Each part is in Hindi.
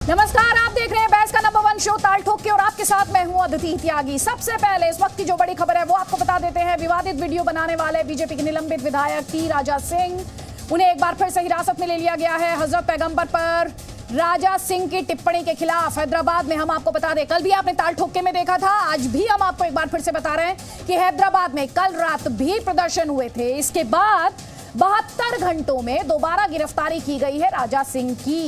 नमस्कार, आप देख रहे हैं बहस का नंबर 1 शो ताल ठोक के और आपके साथ मैं हूं अदिति त्यागी। सबसे पहले इस वक्त की जो बड़ी खबर है वो आपको बता देते हैं। विवादित वीडियो बनाने वाले बीजेपी के निलंबित विधायक टी राजा सिंह, उन्हें एक बार फिर से हिरासत में ले लिया गया है। हजरत पैगंबर पर राजा सिंह की टिप्पणी के खिलाफ हैदराबाद में, हम आपको बता दें, कल भी आपने ताल ठोके में देखा था, आज भी हम आपको एक बार फिर से बता रहे हैं कि हैदराबाद में कल रात भी प्रदर्शन हुए थे। इसके बाद 72 घंटों में दोबारा गिरफ्तारी की गई है राजा सिंह की।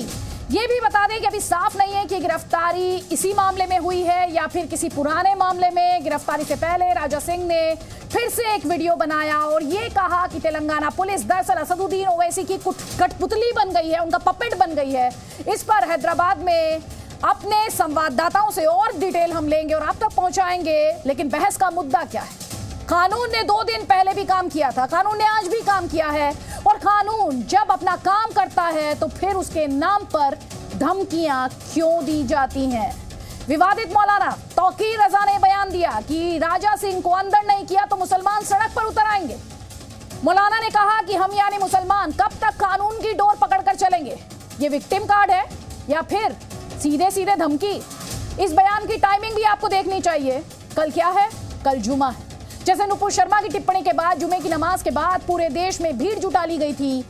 ये भी बता दें कि अभी साफ नहीं है कि गिरफ्तारी इसी मामले में हुई है या फिर किसी पुराने मामले में। गिरफ्तारी से पहले राजा सिंह ने फिर से एक वीडियो बनाया और ये कहा कि तेलंगाना पुलिस दरअसल असदुद्दीन ओवैसी की कठपुतली बन गई है, उनका पपेट बन गई है। इस पर हैदराबाद में अपने संवाददाताओं से और डिटेल हम लेंगे और आप तक पहुंचाएंगे। लेकिन बहस का मुद्दा क्या है? कानून ने 2 दिन पहले भी काम किया था, कानून ने आज भी काम किया है, और कानून जब अपना काम करता है तो फिर उसके नाम पर धमकियां क्यों दी जाती हैं? विवादित मौलाना तौकीर रजा ने बयान दिया कि राजा सिंह को अंदर नहीं किया तो मुसलमान सड़क पर उतर आएंगे। मौलाना ने कहा कि हम यानी मुसलमान कब तक कानून की डोर पकड़कर चलेंगे? ये विक्टिम कार्ड है या फिर सीधे सीधे धमकी? इस बयान की टाइमिंग भी आपको देखनी चाहिए। कल क्या है? कल जुमा है। जैसे नुपुर शर्मा की टिप्पणी के बाद, जुमे की नमाज के बाद पूरे देश में भीड़ जुटा ली गई थी,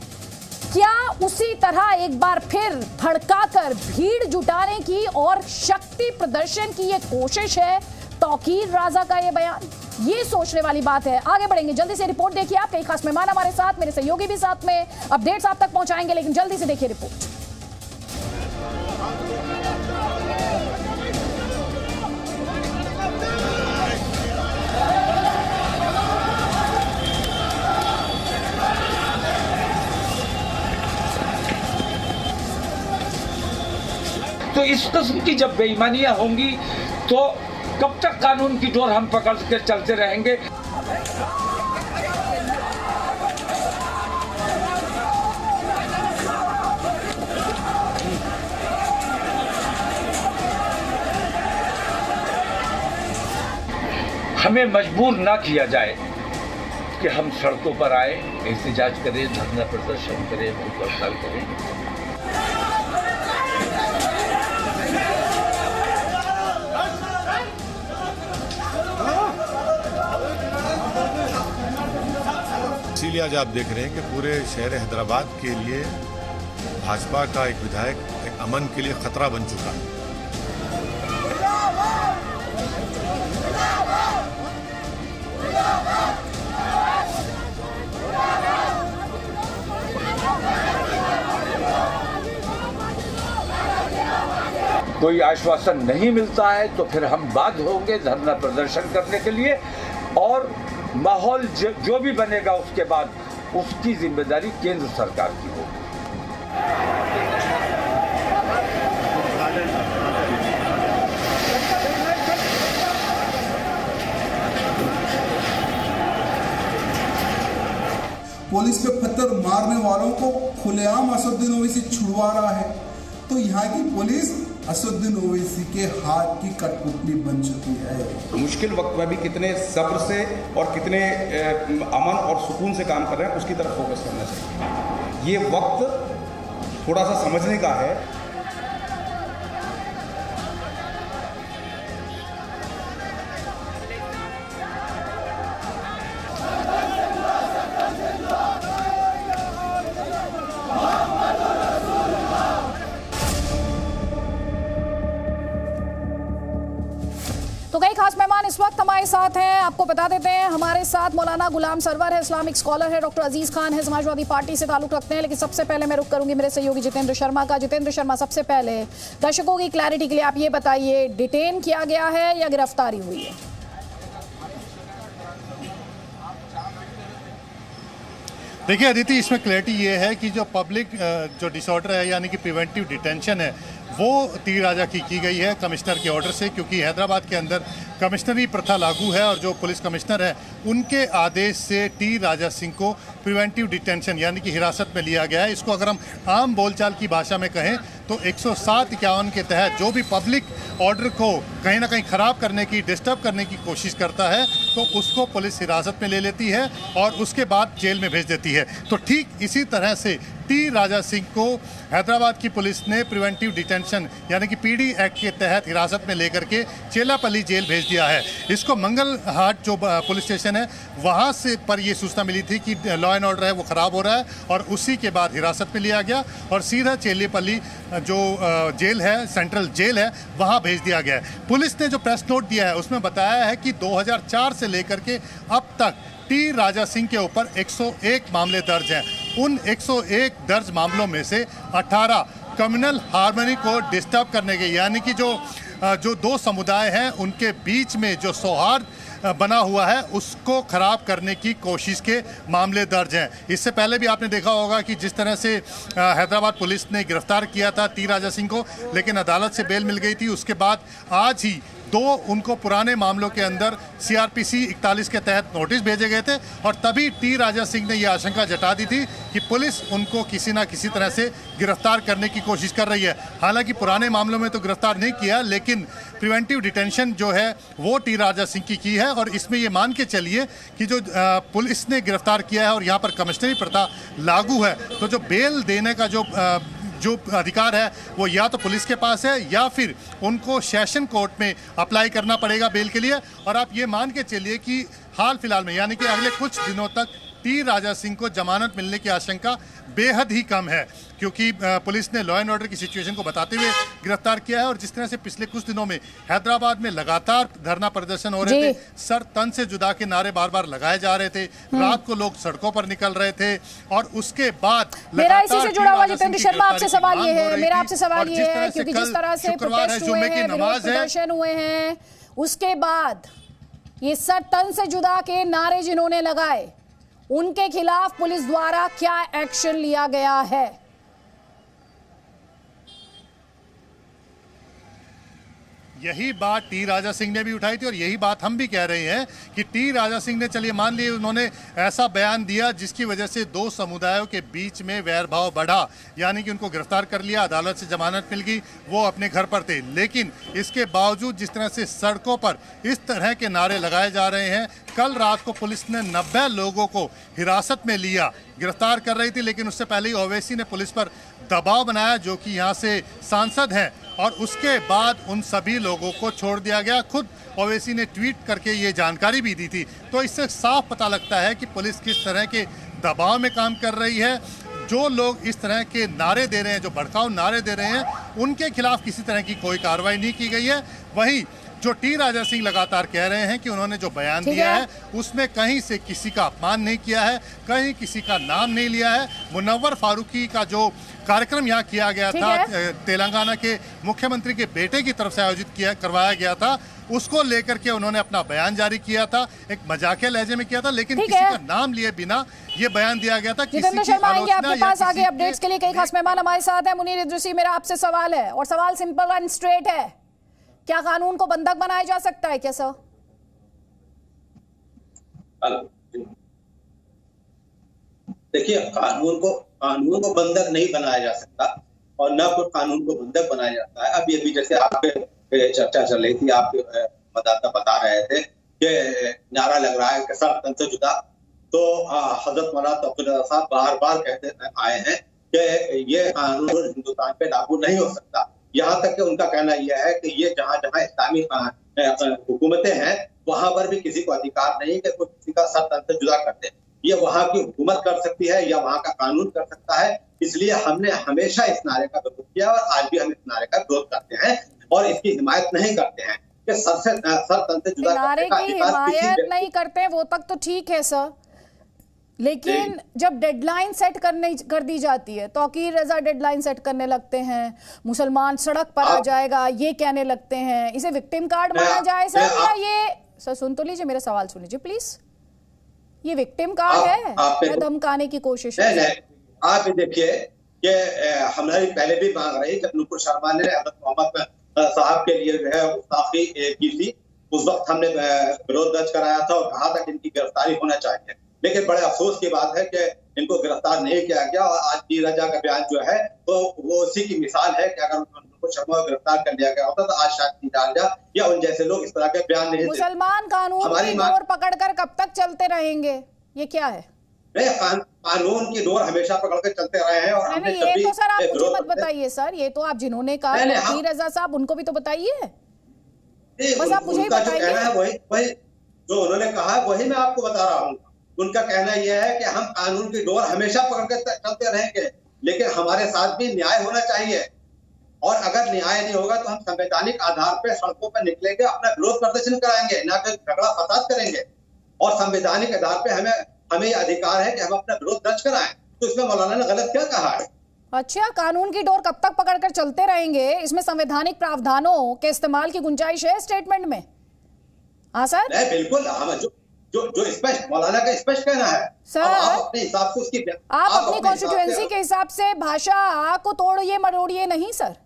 क्या उसी तरह एक बार फिर भड़काकर भीड़ जुटाने की और शक्ति प्रदर्शन की ये कोशिश है तौकीर राजा का ये बयान? ये सोचने वाली बात है। आगे बढ़ेंगे, जल्दी से रिपोर्ट देखिए आप। कई खास मेहमान हमारे साथ, मेरे सहयोगी भी साथ में, अपडेट्स आप तक पहुंचाएंगे, लेकिन जल्दी से देखिए रिपोर्ट। तो इस किस्म की जब बेईमानियां होंगी तो कब तक कानून की डोर हम पकड़ के चलते रहेंगे? हमें मजबूर ना किया जाए कि हम सड़कों पर आए, एहतजाज करें, धरना प्रदर्शन करें, भूख हड़ताल करें। इसीलिए आज आप देख रहे हैं कि पूरे शहर हैदराबाद के लिए भाजपा का एक विधायक एक अमन के लिए खतरा बन चुका है। कोई आश्वासन नहीं मिलता है तो फिर हम बाध्य होंगे धरना प्रदर्शन करने के लिए, और माहौल जो भी बनेगा उसके बाद उसकी जिम्मेदारी केंद्र सरकार की होगी। पुलिस पे पत्थर मारने वालों को खुलेआम असदुद्दीन ओवैसी छुड़वा रहा है, तो यहाँ की पुलिस असदुद्दीन ओवैसी के हाथ की कठपुतली बन चुकी है। मुश्किल वक्त में भी कितने सब्र से और कितने अमन और सुकून से काम कर रहे हैं उसकी तरफ फोकस करना चाहिए। ये वक्त थोड़ा सा समझने का है। तो कई खास मेहमान इस वक्त हमारे साथ हैं, आपको बता देते हैं। हमारे साथ मौलाना गुलाम सरवर है, इस्लामिक स्कॉलर है, डॉक्टर अजीज खान है, समाजवादी पार्टी से ताल्लुक रखते हैं। लेकिन सबसे पहले मैं रुक करूंगी मेरे सहयोगी जितेंद्र शर्मा का। जितेंद्र शर्मा, सबसे पहले दर्शकों की क्लैरिटी के लिए आप ये बताइए, डिटेन किया गया है या गिरफ्तारी हुई है? देखिए अदिति, इसमें क्लैरिटी ये है कि जो पब्लिक जो डिसऑर्डर है यानी कि प्रिवेंटिव डिटेंशन है वो टी राजा की गई है कमिश्नर के ऑर्डर से, क्योंकि हैदराबाद के अंदर कमिश्नरी प्रथा लागू है और जो पुलिस कमिश्नर है उनके आदेश से टी राजा सिंह को प्रिवेंटिव डिटेंशन यानी कि हिरासत में लिया गया है। इसको अगर हम आम बोलचाल की भाषा में कहें तो 107-51 के तहत जो भी पब्लिक ऑर्डर को कहीं ना कहीं ख़राब करने की, डिस्टर्ब करने की कोशिश करता है तो उसको पुलिस हिरासत में ले लेती है और उसके बाद जेल में भेज देती है। तो ठीक इसी तरह से टी राजा सिंह को हैदराबाद की पुलिस ने प्रिवेंटिव डिटेंशन यानी कि पीडी एक्ट के तहत हिरासत में लेकर के चेलापल्ली जेल भेज दिया है। इसको मंगलहाट जो पुलिस स्टेशन है वहाँ से पर ये सूचना मिली थी कि लॉ एंड ऑर्डर है वो ख़राब हो रहा है और उसी के बाद हिरासत में लिया गया और सीधा चेलापल्ली जो जेल है, सेंट्रल जेल है, वहाँ भेज दिया गया है। पुलिस ने जो प्रेस नोट दिया है उसमें बताया है कि 2004 से लेकर के अब तक टी राजा सिंह के ऊपर 101 मामले दर्ज हैं। उन 101 दर्ज मामलों में से 18 कम्युनल हार्मनी को डिस्टर्ब करने के यानी कि जो दो समुदाय हैं उनके बीच में जो सौहार्द बना हुआ है उसको खराब करने की कोशिश के मामले दर्ज हैं। इससे पहले भी आपने देखा होगा कि जिस तरह से हैदराबाद पुलिस ने गिरफ्तार किया था टी राजा सिंह को, लेकिन अदालत से बेल मिल गई थी। उसके बाद आज ही उनको पुराने मामलों के अंदर CRPC 41 के तहत नोटिस भेजे गए थे और तभी टी राजा सिंह ने यह आशंका जता दी थी कि पुलिस उनको किसी ना किसी तरह से गिरफ्तार करने की कोशिश कर रही है। हालांकि पुराने मामलों में तो गिरफ्तार नहीं किया, लेकिन प्रिवेंटिव डिटेंशन जो है वो टी राजा सिंह की है और इसमें ये मान के चलिए कि जो पुलिस ने गिरफ्तार किया है और यहाँ पर कमिश्नरी प्रथा लागू है, तो जो बेल देने का जो अधिकार है वो या तो पुलिस के पास है या फिर उनको सेशन कोर्ट में अप्लाई करना पड़ेगा बेल के लिए। और आप ये मान के चलिए कि हाल फिलहाल में यानी कि अगले कुछ दिनों तक टी राजा सिंह को जमानत मिलने की आशंका बेहद ही कम है, क्योंकि पुलिस ने लॉ एंड ऑर्डर की सिचुएशन को बताते हुए गिरफ्तार किया है। और जिस तरह से पिछले कुछ दिनों में हैदराबाद में लगातार धरना प्रदर्शन हो रहे थे, सर तन से जुदा के नारे बार बार लगाए जा रहे थे, रात को लोग सड़कों पर निकल रहे थे और उसके बाद मेरा इसी से जुड़ा हुआ जितेंद्र शर्मा आपसे सवाल ये है, मेरा आपसे सवाल ये है क्योंकि जिस तरह से प्रोटेस्ट हुए हैं, विरोध प्रदर्शन हुए हैं, उसके बाद ये सर तन से जुदा के नारे जिन्होंने लगाए उनके खिलाफ पुलिस द्वारा क्या एक्शन लिया गया है? यही बात टी राजा सिंह ने भी उठाई थी और यही बात हम भी कह रहे हैं कि टी राजा सिंह ने, चलिए मान लिए उन्होंने ऐसा बयान दिया जिसकी वजह से दो समुदायों के बीच में वैर भाव बढ़ा, यानी कि उनको गिरफ्तार कर लिया, अदालत से जमानत मिल गई, वो अपने घर पर थे, लेकिन इसके बावजूद जिस तरह से सड़कों पर इस तरह के नारे लगाए जा रहे हैं, कल रात को पुलिस ने 90 लोगों को हिरासत में लिया, गिरफ्तार कर रही थी, लेकिन उससे पहले ही ओवैसी ने पुलिस पर दबाव बनाया जो कि यहाँ से सांसद हैं और उसके बाद उन सभी लोगों को छोड़ दिया गया। खुद ओवैसी ने ट्वीट करके ये जानकारी भी दी थी। तो इससे साफ पता लगता है कि पुलिस किस तरह के दबाव में काम कर रही है। जो लोग इस तरह के नारे दे रहे हैं, जो भड़काऊ नारे दे रहे हैं, उनके खिलाफ किसी तरह की कोई कार्रवाई नहीं की गई है। वहीं जो टी राजा सिंह लगातार कह रहे हैं कि उन्होंने जो बयान दिया है उसमें कहीं से किसी का अपमान नहीं किया है, कहीं किसी का नाम नहीं लिया है। मुनव्वर फारूकी का जो कार्यक्रम यहाँ किया गया था, तेलंगाना के मुख्यमंत्री के बेटे की तरफ से करवाया गया था, उसको लेकर के उन्होंने अपना बयान जारी किया था, एक मजाकिया लहजे में किया था, लेकिन किसी का नाम लिए बिना ये बयान दिया गया था। जितेंद्र शर्मा आएंगे आपके पास आगे अपडेट्स के लिए। कई खास मेहमान हमारे साथ हैं। मुनीर इद्रिसी, मेरा आपसे सवाल है और सवाल सिंपल एंड स्ट्रेट है, क्या कानून को बंधक बनाया जा सकता है क्या सर? देखिए, कानून को बंधक नहीं बनाया जा सकता और न कोई कानून को बंधक बनाया जाता है। अभी जैसे आपके चर्चा चल रही थी, आपके मतदाता बता रहे थे कि नारा लग रहा है कि सर तन से जुदा, तो हजरत मौलाना तौकीर साहब बार बार कहते आए हैं कि ये कानून हिंदुस्तान पे लागू नहीं हो सकता। यहाँ तक कि उनका कहना यह है कि ये जहाँ जहाँ इस्लामी हुकूमतें हैं वहां पर भी किसी को अधिकार नहीं कि कोई किसी का सर तन से जुदा कर दे। ये वहां की हुकूमत कर सकती है या वहां का कानून कर सकता है। इसलिए हमने हमेशा इस नारे का विरोध किया और आज भी हम इस नारे का विरोध करते हैं और इसकी हिमायत नहीं करते हैं कि सर तन से जुदा नारे की हिमायत नहीं करते, वो तक तो ठीक है सर, लेकिन जब डेडलाइन सेट कर दी जाती है, तौकीर रजा डेडलाइन सेट करने लगते हैं, मुसलमान सड़क पर आ जाएगा ये कहने लगते हैं, इसे विक्टिम कार्ड माना जाए सर? या ये सर सुन तो लीजिए, मेरा सवाल सुन लीजिए प्लीज, ये विक्टिम कार्ड है या धमकाने की कोशिश है? नहीं, आप देखिए कि हमारी पहले भी मांग रही जब नुपुर शर्मा ने हज़रत मोहम्मद साहब के लिए जो है गुस्ताखी की थी, उस वक्त हमने विरोध दर्ज कराया था और कहा था कि इनकी गिरफ्तारी होना चाहिए। लेकिन बड़े अफसोस की बात है कि इनको गिरफ्तार नहीं किया गया और आज टी राजा का बयान जो है तो वो उसी की मिसाल है कि अगर नुपुर शर्मा को गिरफ्तार कर लिया गया होता तो आज शायद टी राजा या उन जैसे लोग इस तरह के बयान नहीं देते। मुसलमान कानून की डोर पकड़कर कब तक चलते रहेंगे, ये क्या है? कानून की डोर हमेशा पकड़ के चलते रहे हैं। और नहीं, ये तो सर आप मुझे मत बताइए सर, ये तो आप जिन्होंने कहा तौकीर रजा साहब, उनको भी तो बताइए, बस आप मुझे ही बताइए। वही जो उन्होंने कहा वही मैं आपको बता रहा हूँ। उनका कहना यह है कि हम कानून की डोर हमेशा पकड़ के चलते रहेंगे, लेकिन हमारे साथ भी न्याय होना चाहिए, और अगर न्याय नहीं होगा तो हम संवैधानिक आधार पर सड़कों पर निकलेंगे, अपना विरोध प्रदर्शन कराएंगे, ना कि झगड़ा फसाद करेंगे। और संवैधानिक आधार पर हमें अधिकार है कि हम अपना विरोध दर्ज कराएं। तो इसमें मौलाना ने गलत क्या कहा है? अच्छा, कानून की डोर कब तक पकड़कर चलते रहेंगे, इसमें संवैधानिक प्रावधानों के इस्तेमाल की गुंजाइश है स्टेटमेंट में? हाँ सर, नहीं बिल्कुल, हम जो स्पष्ट मौलाना का स्पष्ट कहना है सर, आप अपने हिसाब से उसकी आप अपनी कॉन्स्टिट्यूएंसी के हिसाब से भाषा को तोड़िए मरोड़िए नहीं सर।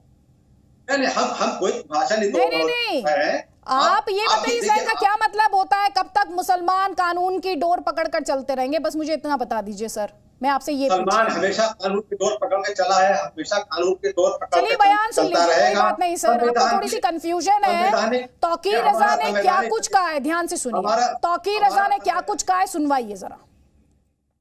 नहीं, हम कोई भाषा नहीं तोड़ रहे हैं। आप ये बताइए सर का क्या मतलब होता है, कब तक मुसलमान कानून की डोर पकड़कर चलते रहेंगे, बस मुझे इतना बता दीजिए सर। मैं आपसे ये मुसलमान हमेशा कानून की डोर पकड़ के चला है, हमेशा कानून की डोर पकड़ चलिए बयान सुन लीजिए, कोई बात नहीं सर, आपको थोड़ी सी कंफ्यूजन है। तौकीर रजा ने क्या कुछ कहा है, ध्यान से सुनिए। तौकीर रजा ने क्या कुछ कहा है, सुनवाइए जरा।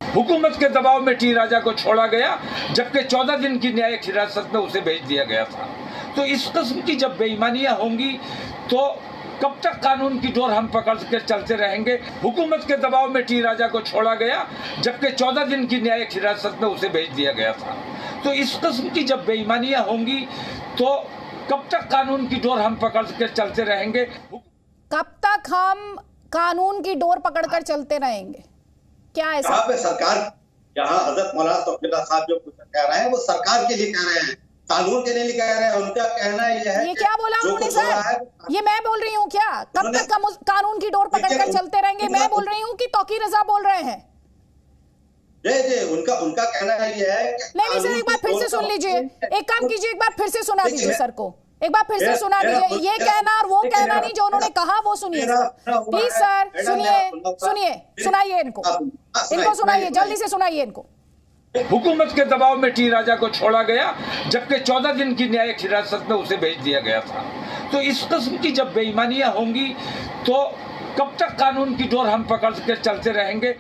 हुकूमत के दबाव में टी राजा को छोड़ा गया, जबकि 14 दिन की न्यायिक हिरासत में उसे भेज दिया गया था। तो इस किस्म की जब बेईमानियां होंगी तो कब तक कानून की डोर हम पकड़ के चलते रहेंगे? हुकूमत के दबाव में टी राजा को छोड़ा गया, जबकि 14 दिन की न्यायिक हिरासत में उसे भेज दिया गया था। तो इस किस्म की जब बेईमानियां होंगी तो कब तक कानून की डोर हम पकड़ के चलते रहेंगे? कब तक हम कानून की डोर पकड़कर चलते रहेंगे? क्या है यहाँ पे सरकार, यहाँ हजरत मौलाना तौकीर साहब जो कह रहे हैं वो सरकार के लिए कह रहे हैं, कानून के लिए कह रहे हैं। उनका कहना ये है, ये क्या बोला उन्होंने सर? ये मैं बोल रही हूँ क्या? कब तक कानून की डोर पकड़कर चलते रहेंगे? मैं बोल रही हूँ कि तौकीर रजा बोल रहे हैं? जी उनका कहना ये है। नहीं सर, एक बार फिर से सुन लीजिए, एक काम कीजिए, एक बार फिर से सुना दीजिए सर को, एक बार फिर से सुना दीजिए। ये कहना और वो कहना नहीं, जो उन्होंने कहा वो सुनिए प्लीज सर, सुनिए, सुनाइए इनको सुनाइए, जल्दी से सुनाइए इनको। हुकूमत के दबाव में टी राजा को छोड़ा गया, जबकि 14 दिन की न्यायिक हिरासत में उसे भेज दिया गया था। तो इस किस्म की जब बेईमानियां होंगी तो कब तक कानून की डोर हम पकड़ के चलते रहेंगे?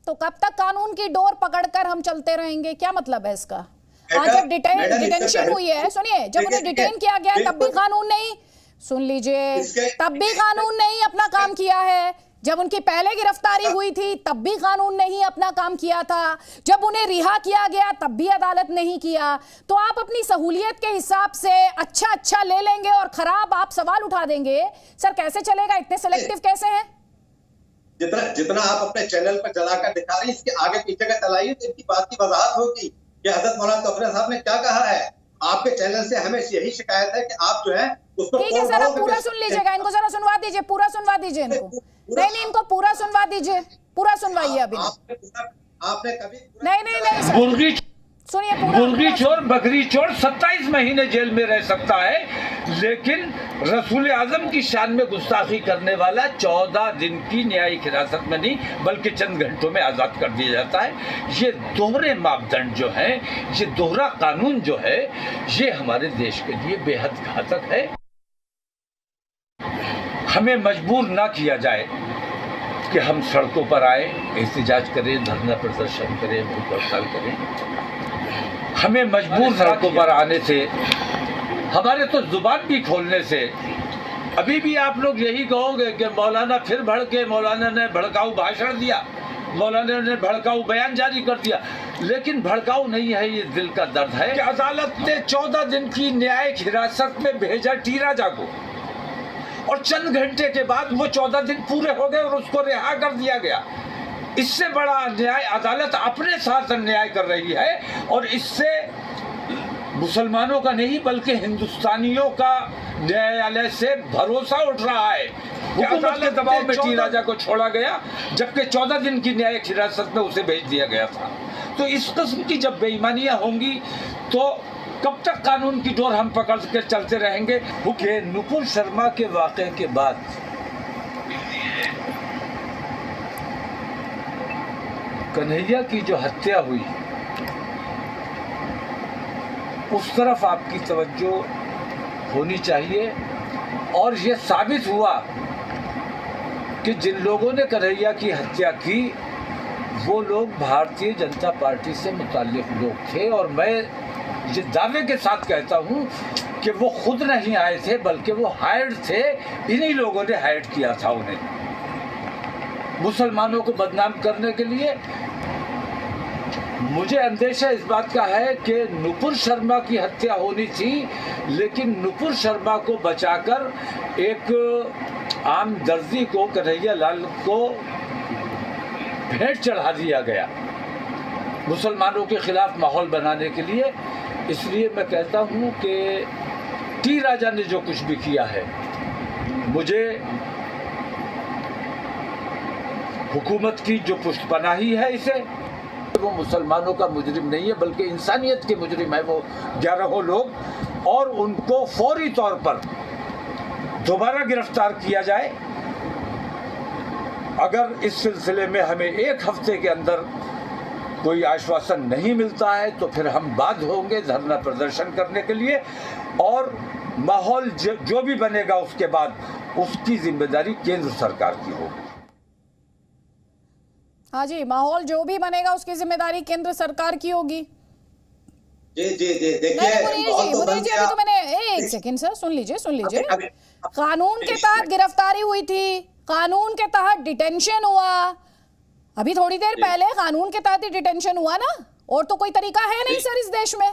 तो कब तक कानून की डोर पकड़कर हम चलते रहेंगे, क्या मतलब है इसका? आज जब डिटेंशन हुई है, सुनिए, जब उन्हें डिटेन किया गया तब भी कानून नहीं, सुन लीजिए, तब भी कानून नहीं अपना काम किया है। जब उनकी पहले गिरफ्तारी हुई थी तब भी कानून नहीं अपना काम किया था। जब उन्हें रिहा किया गया तब भी अदालत नहीं किया। तो आप अपनी सहूलियत के हिसाब से अच्छा ले लेंगे और खराब आप सवाल उठा देंगे। सर कैसे चलेगा, इतने सेलेक्टिव कैसे हैं? जितना आप अपने चैनल पर चलाकर दिखा रही हैं, इसके आगे पीछे का चलाइए तो इनकी बात की वजाहत होगी कि हजरत मौलाना तौकीर साहब ने क्या कहा है। आपके चैनल से हमें यही शिकायत है कि आप जो है उसको ठीक है सर, आप पूरा सुन लीजिएगा, इनको जरा सुनवा दीजिए, पूरा सुनवा दीजिए इनको। नहीं इनको पूरा सुनवा दीजिए, पूरा सुनवाइए अभी। आपने कभी नहीं सुनिए, मुर्गी चोर बकरी चोर 27 महीने जेल में रह सकता है, लेकिन रसूल आजम की शान में गुस्ताखी करने वाला 14 दिन की न्यायिक हिरासत में नहीं बल्कि चंद घंटों में आजाद कर दिया जाता है। ये दोहरे मापदंड जो है, ये दोहरा कानून जो है, ये हमारे देश के लिए बेहद घातक है। हमें मजबूर ना किया जाए कि हम सड़कों पर आए, एहतजाज करें, धरना प्रदर्शन करें, भूख हड़ताल करें। हमें मजबूर सड़कों पर आने से, हमारे तो जुबान भी खोलने से, अभी भी आप लोग यही कहोगे कि मौलाना फिर भड़के, मौलाना ने भड़काऊ भाषण दिया, मौलाना ने भड़काऊ बयान जारी कर दिया। लेकिन भड़काऊ नहीं है, ये दिल का दर्द है कि अदालत ने 14 दिन की न्यायिक हिरासत में भेजा टी राजा को और चंद घंटे के बाद वो 14 दिन पूरे हो गए और उसको रिहा कर दिया गया। इससे बड़ा अन्याय अदालत अपने साथ अन्याय कर रही है और इससे मुसलमानों का नहीं बल्कि हिंदुस्तानियों का न्यायालय से भरोसा उठ रहा है। हुकूमत के दबाव में टी राजा को छोड़ा गया, जबकि 14 दिन की न्यायिक हिरासत में उसे भेज दिया गया था। तो इस किस्म की जब बेईमानियां होंगी तो कब तक कानून की डोर हम पकड़ के चलते रहेंगे? नुपुर शर्मा के वाक़े के बाद कन्हैया की जो हत्या हुई, उस तरफ आपकी तवज्जो होनी चाहिए। और ये साबित हुआ कि जिन लोगों ने कन्हैया की हत्या की वो लोग भारतीय जनता पार्टी से मुताल्लिक लोग थे और मैं ये दावे के साथ कहता हूँ कि वो खुद नहीं आए थे बल्कि वो हायर्ड थे, इन्हीं लोगों ने हायर्ड किया था उन्हें मुसलमानों को बदनाम करने के लिए। मुझे अंदेशा इस बात का है कि नुपुर शर्मा की हत्या होनी थी, लेकिन नुपुर शर्मा को बचाकर एक आम दर्जी को, कन्हैया लाल को भेंट चढ़ा दिया गया मुसलमानों के खिलाफ माहौल बनाने के लिए। इसलिए मैं कहता हूँ कि टी राजा ने जो कुछ भी किया है, मुझे हुकूमत की जो पुष्टपनाही है इसे, वो मुसलमानों का मुजरिम नहीं है बल्कि इंसानियत के मुजरिम है वो 11 लोग, और उनको फौरी तौर पर दोबारा गिरफ्तार किया जाए। अगर इस सिलसिले में हमें 1 हफ्ते के अंदर कोई आश्वासन नहीं मिलता है तो फिर हम बाध्य होंगे धरना प्रदर्शन करने के लिए, और माहौल जो भी बनेगा उसके बाद उसकी जिम्मेदारी केंद्र सरकार की होगी। हाँ जी, माहौल जो भी बनेगा उसकी जिम्मेदारी केंद्र सरकार की होगी। जी जी जी, देखिए मुनीर जी अभी तो मैंने एक सेकंड सर, सुन लीजिए। कानून के तहत गिरफ्तारी हुई थी, कानून के तहत डिटेंशन हुआ, अभी थोड़ी देर पहले कानून के तहत ही डिटेंशन हुआ ना, और तो कोई तरीका है नहीं सर इस देश में।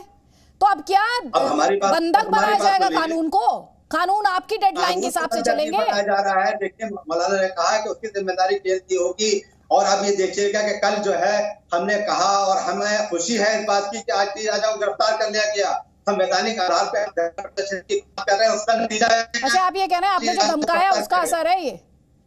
तो अब क्या बंधक बनाया जाएगा कानून को? कानून आपकी डेडलाइन के हिसाब से चलेंगे। बनाया जा रहा है। देखिए मौलाना ने कहा कि उसकी जिम्मेदारी केंद्र की होगी, और अब ये देखिएगा कि कल जो है हमने कहा, और हमें खुशी है इस बात की कि आज टी राजा को गिरफ्तार कर लिया गया, संवैधानिक आधार पर कर रहे हैं, उसका नतीजा है। अच्छा, आप ये कह रहे हैं आपने जो धमकाया उसका असर है ये?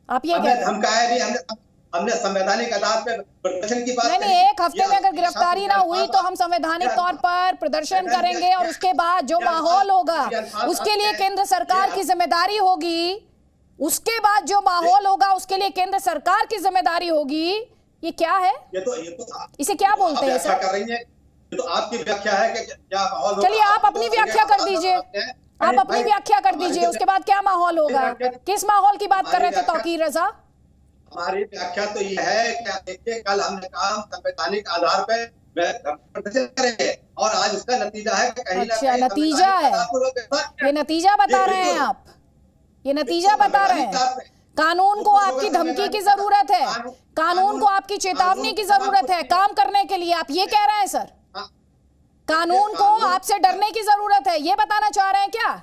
आप ये कह रहे हैं? धमकाया नहीं, हमने संवैधानिक आधार पर प्रदर्शन की बात नहीं, 1 हफ्ते में अगर गिरफ्तारी ना हुई तो हम संवैधानिक तौर पर प्रदर्शन करेंगे, और उसके बाद जो माहौल होगा उसके लिए केंद्र सरकार की जिम्मेदारी होगी। उसके बाद जो माहौल होगा उसके लिए केंद्र सरकार की जिम्मेदारी होगी। ये क्या है? इसे क्या बोलते हैं सर? कर रही है, ये तो आपकी व्याख्या है कि क्या माहौल होगा। चलिए आप अपनी व्याख्या कर दीजिए, आप अपनी व्याख्या कर दीजिए, उसके बाद क्या माहौल होगा? किस माहौल की बात कर रहे थे तौकीर रजा? हमारी व्याख्या तो ये है कि देखिए कल हमने कहा संवैधानिक आधार पर प्रदर्शन करेंगे, और आज उसका नतीजा है कि कहीं अच्छा, नतीजा है, ये नतीजा बता रहे हैं आप, ये नतीजा बता रहे हैं। कानून को आपकी धमकी की जरूरत है, कानून को आपकी चेतावनी की जरूरत है काम करने के लिए, आप ये कह रहे हैं सर? कानून को आपसे डरने की जरूरत है, ये बताना चाह रहे हैं क्या?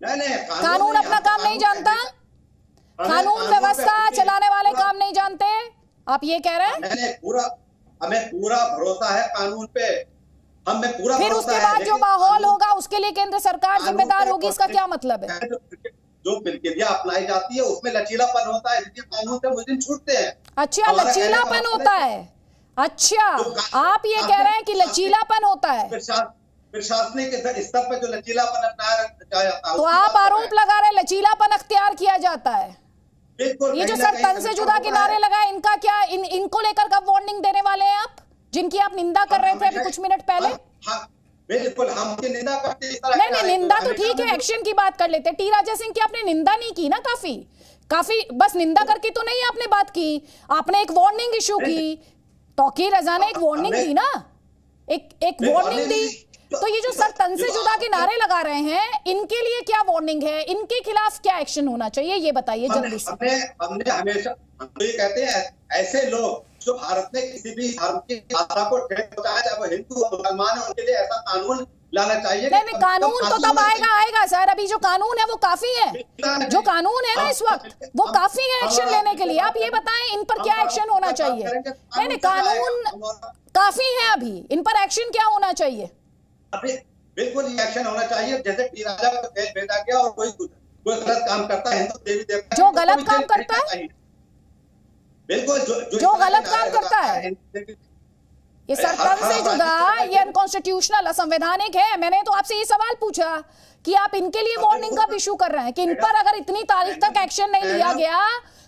नहीं, कानून अपना काम नहीं जानता, कानून व्यवस्था चलाने वाले काम नहीं जानते, आप ये कह रहे हैं? हमें पूरा भरोसा है कानून पे, हमें पूरा। फिर उसके बाद जो माहौल होगा उसके लिए केंद्र सरकार जिम्मेदार होगी, इसका क्या मतलब है? जो प्रक्रिया अपनाई जाती है उसमें लचीलापन होता है, इसलिए कानून से मुजरिम छूटते हैं। अच्छा, लचीलापन होता है। अच्छा, आप ये कह रहे हैं कि लचीलापन होता है? प्रशासनिक स्तर पर जो लचीलापन अपनाया जाता है, तो आप आरोप लगा रहे लचीलापन अख्तियार किया जाता है। ये जो सर तन से जुदा के नारे लगाए, इनका क्या, इनको लेकर कब वार्निंग देने वाले हैं आप, जिनकी आप निंदा कर रहे थे अभी कुछ मिनट पहले? बिल्कुल, हम निंदा करते हैं। नहीं, निंदा तो ठीक है, एक्शन की बात कर लेते। टी राजा सिंह की आपने निंदा नहीं की ना, काफी बस निंदा करके तो नहीं आपने बात की, आपने एक वार्निंग इशू की। तौकीर रजा ने एक वार्निंग दी ना, एक वार्निंग दी। तो ये जो सर तन से जुदा के नारे लगा रहे हैं, इनके लिए क्या वार्निंग है, इनके खिलाफ क्या एक्शन होना चाहिए, ये बताइए जल्दी से। हमने हमेशा ये कहते हैं, ऐसे लोग जो भारत में किसी भी धर्म की आस्था को ठेस पहुंचाए, चाहे वो हिंदू और मुसलमान है, उनके लिए ऐसा कानून लाना चाहिए। नहीं, कानून तो तब आएगा सर, अभी जो कानून है वो काफी है, जो कानून है ना इस वक्त वो काफी है एक्शन लेने के लिए। आप ये बताएं इन पर क्या एक्शन होना चाहिए? नहीं, कानून काफी है, अभी इन पर एक्शन क्या होना चाहिए? बिल्कुल एक्शन होना चाहिए। जैसे टी राजा को जेल भेजा गया, और कोई गलत काम करता है, हिंदू देवी देवता जो गलत काम करता है, बिल्कुल जो गलत काम करता है, ये सर तन से जुदा, ये अनकॉन्स्टिट्यूशनल, असंवैधानिक है। मैंने तो आपसे ये सवाल पूछा कि आप इनके लिए वार्निंग कब इशू कर रहे हैं, कि इन पर अगर इतनी तारीख तक एक्शन नहीं लिया गया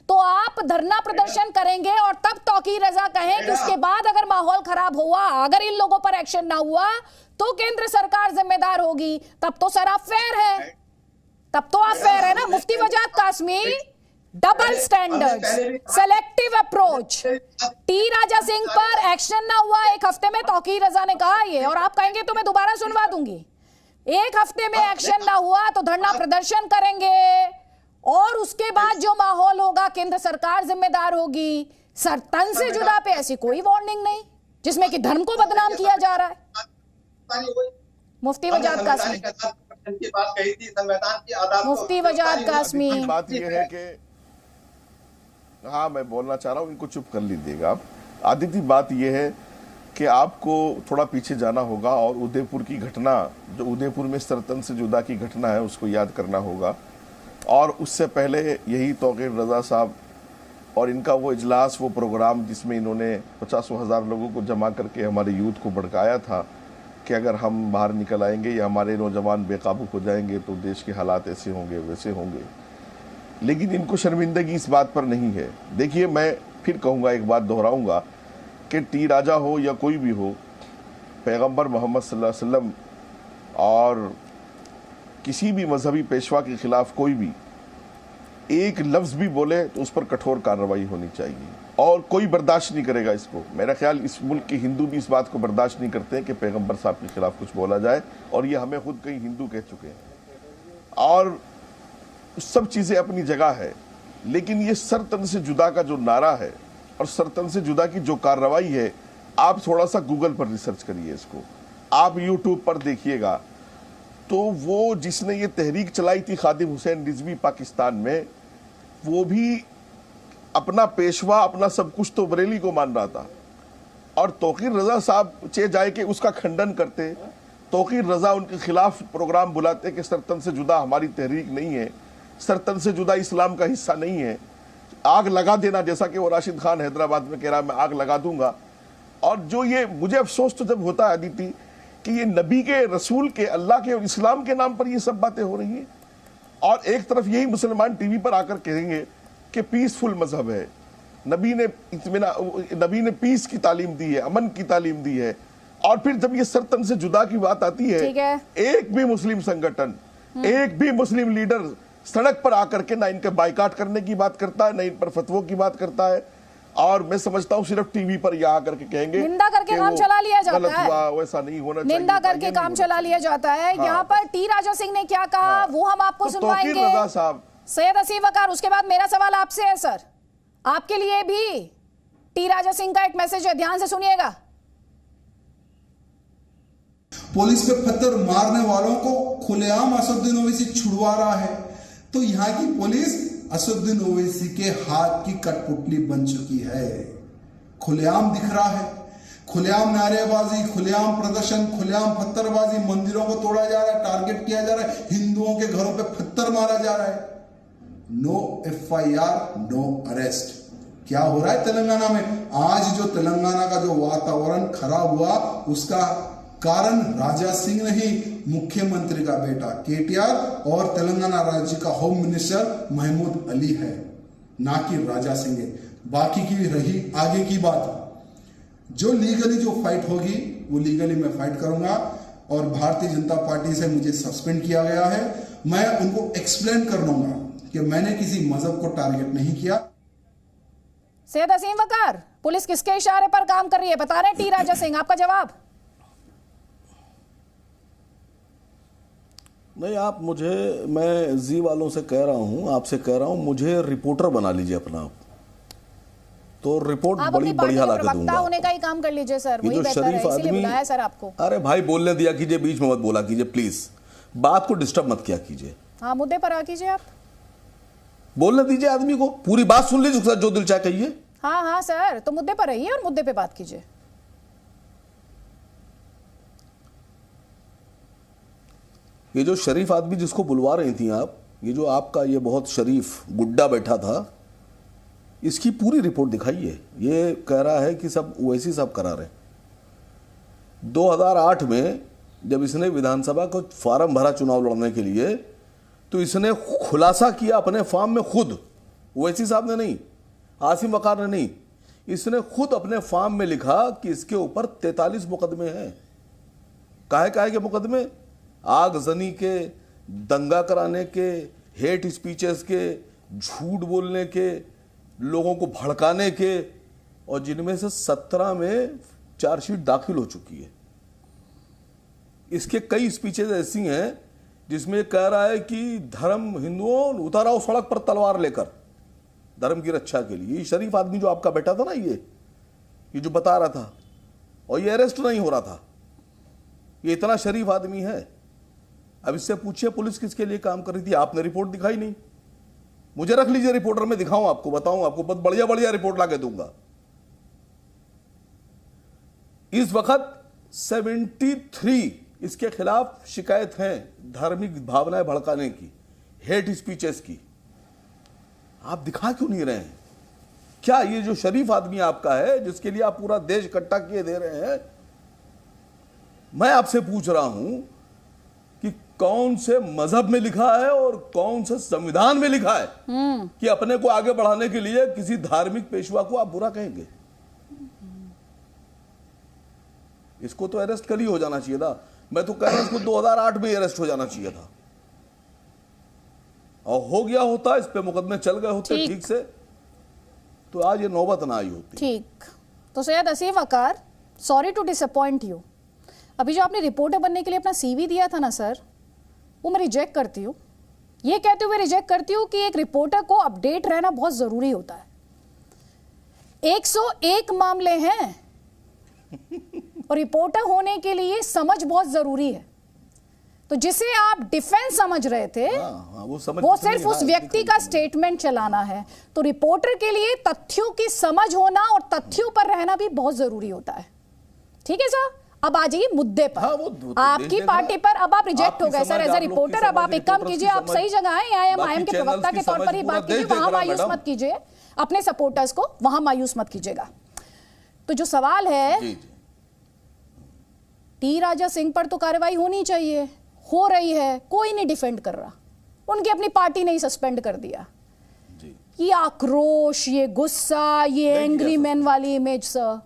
तो आप धरना प्रदर्शन करेंगे, और तब तौकीर रजा कहें कि उसके बाद अगर माहौल खराब हुआ, अगर इन लोगों पर एक्शन ना हुआ तो केंद्र सरकार जिम्मेदार होगी। तब तो सर आप फेयर है, तब तो आप फेयर है ना। Mufti Wajad Qasmi double standards, selective approach. T Raja Singh पर एक्शन ना हुआ, एक हफ्ते में तौकीर रजा ने कहा ये, और आप कहेंगे तो मैं दोबारा सुनवा दूंगी। एक हफ्ते में एक्शन ना हुआ तो धरना प्रदर्शन करेंगे, और उसके बाद जो माहौल होगा केंद्र सरकार जिम्मेदार होगी। सर तन से जुदा पे ऐसी कोई वार्निंग नहीं जिसमें कि धर्म को बदनाम किया जा रहा है। मुफ्ती वजाद कासमी, मुफ्ती वजाद कासमी, बात यह है कि हाँ मैं बोलना चाह रहा हूँ, इनको चुप कर लीजिएगा आप। आदित्य, बात यह है कि आपको थोड़ा पीछे जाना होगा और उदयपुर की घटना, जो उदयपुर में सरतन से जुदा की घटना है, उसको याद करना होगा। और उससे पहले यही तौकीर रजा साहब और इनका वो इजलास, वो प्रोग्राम जिसमें इन्होंने 50,000 लोगों को जमा करके हमारे यूथ को भड़काया था कि अगर हम बाहर निकल आएंगे या हमारे नौजवान बेकाबू हो जाएंगे तो देश के हालात ऐसे होंगे वैसे होंगे। लेकिन इनको शर्मिंदगी इस बात पर नहीं है। देखिए, मैं फिर कहूँगा, एक बात दोहराऊँगा कि टी राजा हो या कोई भी हो, पैगंबर मोहम्मद सल्लल्लाहु अलैहि वसल्लम और किसी भी मजहबी पेशवा के खिलाफ कोई भी एक लफ्ज़ भी बोले तो उस पर कठोर कार्रवाई होनी चाहिए, और कोई बर्दाश्त नहीं करेगा इसको। मेरा ख्याल इस मुल्क के हिंदू भी इस बात को बर्दाश्त नहीं करते हैं कि पैगंबर साहब के खिलाफ कुछ बोला जाए, और ये हमें खुद कई हिंदू कह चुके हैं। और सब चीज़ें अपनी जगह है, लेकिन ये सरतन से जुदा का जो नारा है और सरतन से जुदा की जो कार्रवाई है, आप थोड़ा सा गूगल पर रिसर्च करिए इसको, आप यूट्यूब पर देखिएगा। तो वो जिसने ये तहरीक चलाई थी खादिम हुसैन रिजवी पाकिस्तान में, वो भी अपना पेशवा, अपना सब कुछ तो बरेली को मान रहा था, और तौकीर रजा साहब चे जाए के उसका खंडन करते। तौकीर रजा उनके खिलाफ प्रोग्राम बुलाते कि सरतन से जुदा हमारी तहरीक नहीं है, सरतन से जुदा इस्लाम का हिस्सा नहीं है, आग लगा देना, जैसा कि वो राशिद खान हैदराबाद में कह रहा है मैं आग लगा दूंगा। और जो ये मुझे अफसोस तो जब होता है अदिति कि ये नबी के, रसूल के, अल्लाह के और इस्लाम के नाम पर ये सब बातें हो रही हैं, और एक तरफ यही मुसलमान टीवी पर आकर कहेंगे कि पीसफुल मजहब है, नबी ने पीस की तालीम दी है, अमन की तालीम दी है, और फिर जब ये सरतन से जुदा की बात आती है, एक भी मुस्लिम संगठन, एक भी मुस्लिम लीडर सड़क पर आकर के ना इनके बाइकाट करने की बात करता है, ना इन पर फतवों की बात करता है। और मैं समझता हूँ सिर्फ टीवी पर यहाँ आकर के कहेंगे, निंदा करके काम चला लिया जाता है, वैसा नहीं होना चाहिए, निंदा करके काम चला लिया जाता है। यहाँ पर टी राजा सिंह ने क्या कहा वो हम आपको सुनवाएंगे। सैयद असीम वकार, उसके बाद मेरा सवाल आपसे है सर, आपके लिए भी टी राजा सिंह का एक मैसेज है, ध्यान से सुनिएगा। पुलिस पे पत्थर मारने वालों को खुलेआम असदुद्दीन ओवैसी छुड़वा रहा है, तो यहाँ की पुलिस असदुद्दीन ओवैसी के हाथ की कठपुतली बन चुकी है। खुलेआम दिख रहा है, खुलेआम नारेबाजी, खुलेआम प्रदर्शन, खुलेआम पत्थरबाजी, मंदिरों को तोड़ा जा रहा है, टारगेट किया जा रहा है, हिंदुओं के घरों पे पत्थर मारा जा रहा है। No FIR, no arrest. क्या हो रहा है तेलंगाना में? आज जो तेलंगाना का जो वातावरण खराब हुआ उसका कारण राजा सिंह नहीं, मुख्यमंत्री का बेटा केटीआर और तेलंगाना राज्य का होम मिनिस्टर महमूद अली है, ना कि राजा सिंह है। बाकी की रही आगे की बात, जो लीगली जो फाइट होगी वो लीगली मैं फाइट करूंगा, और भारतीय जनता पार्टी से मुझे सस्पेंड किया गया है। मैं उनको एक्सप्लेन कर दूंगा कि मैंने किसी मजहब को टारगेट नहीं किया। सैयद असीम वकार, पुलिस किसके इशारे पर काम कर रही है बता रहे टी राजा सिंह, आपका जवाब? नहीं, आप मुझे, मैं जी वालों से कह रहा हूं, आपसे कह रहा हूं, मुझे रिपोर्टर बना लीजिए अपना आप, तो रिपोर्ट बड़ी बढ़िया ला के दूंगा। होने का ही काम कर लीजिए सर, वही बेहतर है, इसीलिए बुलाया सर आपको। अरे भाई बोलने दिया कीजिए, बीच में मत बोला कीजिए प्लीज, बात को डिस्टर्ब मत किया कीजिए। हाँ, मुद्दे पर आ कीजिए, आप बोलने दीजिए आदमी को, पूरी बात सुन लीजिए, जो दिल चाहे कहिए। हाँ हाँ सर, तो मुद्दे पर रहिए और मुद्दे पे बात कीजिए। ये जो शरीफ आदमी जिसको बुलवा रही थी आप, ये जो आपका ये बहुत शरीफ गुड्डा बैठा था, इसकी पूरी रिपोर्ट दिखाइए। ये कह रहा है कि सब ओवैसी साहब करा रहे। 2008 में जब इसने विधानसभा को फॉर्म भरा चुनाव लड़ने के लिए, तो इसने खुलासा किया अपने फॉर्म में खुद, ओवैसी साहब ने नहीं, आसिम वकार ने नहीं, इसने खुद अपने फॉर्म में लिखा कि इसके ऊपर 43 मुकदमे हैं। काहे के मुकदमे? आगजनी के, दंगा कराने के, हेट स्पीचेस के, झूठ बोलने के, लोगों को भड़काने के, और जिनमें से 17 में चार्जशीट दाखिल हो चुकी है। इसके कई स्पीचेज ऐसी हैं जिसमें कह रहा है कि धर्म, हिंदुओं उतारा हो सड़क पर तलवार लेकर धर्म की रक्षा के लिए। ये शरीफ आदमी जो आपका बैठा था ना, ये जो बता रहा था, और ये अरेस्ट नहीं हो रहा था, ये इतना शरीफ आदमी है। अब इससे पूछिए पुलिस किसके लिए काम कर रही थी? आपने रिपोर्ट दिखाई नहीं। मुझे रख लीजिए रिपोर्टर, में दिखाऊं आपको, बताऊं आपको, बहुत बढ़िया बढ़िया रिपोर्ट लाके दूंगा। इस वक्त 73 इसके खिलाफ शिकायत है धार्मिक भावनाएं भड़काने की, हेट स्पीचेस की। आप दिखा क्यों नहीं रहे हैं? क्या ये जो शरीफ आदमी आपका है, जिसके लिए आप पूरा देश इकट्ठा किए दे रहे हैं, मैं आपसे पूछ रहा हूं कि कौन से मजहब में लिखा है और कौन से संविधान में लिखा है कि अपने को आगे बढ़ाने के लिए किसी धार्मिक पेशवा को आप बुरा कहेंगे? इसको तो अरेस्ट कल ही हो जाना चाहिए था। मैं तो कह रहा हूं इसको 2008 में अरेस्ट हो जाना चाहिए था, और हो गया होता, इस पे मुकदमे चल गए होते ठीक से, तो आज ये नौबत ना आई होती। ठीक। तो सैयद असीम वकार, सॉरी टू डिसअपॉइंट यू, अभी जो आपने रिपोर्टर बनने के लिए अपना CV दिया था ना सर, वो मैं रिजेक्ट करती हूँ। ये कहते हुए रिजेक्ट करती हूँ कि एक रिपोर्टर को अपडेट रहना बहुत जरूरी होता है। 101 मामले हैं और रिपोर्टर होने के लिए समझ बहुत जरूरी है। तो जिसे आप डिफेंस समझ रहे थे, वो सिर्फ उस व्यक्ति का स्टेटमेंट चलाना है। तो रिपोर्टर के लिए तथ्यों की समझ होना और तथ्यों पर रहना भी बहुत जरूरी होता है। ठीक है सर, अब आ जाइए मुद्दे पर। आपकी पार्टी पर अब आप रिजेक्ट हो गए सर एज ए रिपोर्टर। अब आप एक काम कीजिए, आप सही जगह हैं, आईएम के प्रवक्ता के तौर पर ही बात कीजिए, वहां मायूस मत कीजिए अपने सपोर्टर्स को, वहां मायूस मत कीजिएगा। तो जो सवाल है, टी राजा सिंह पर तो कार्रवाई होनी चाहिए, हो रही है, कोई नहीं डिफेंड कर रहा, उनकी अपनी पार्टी ने ही सस्पेंड कर दिया। ये आक्रोश, ये गुस्सा, ये एंग्री मैन वाली इमेज सर,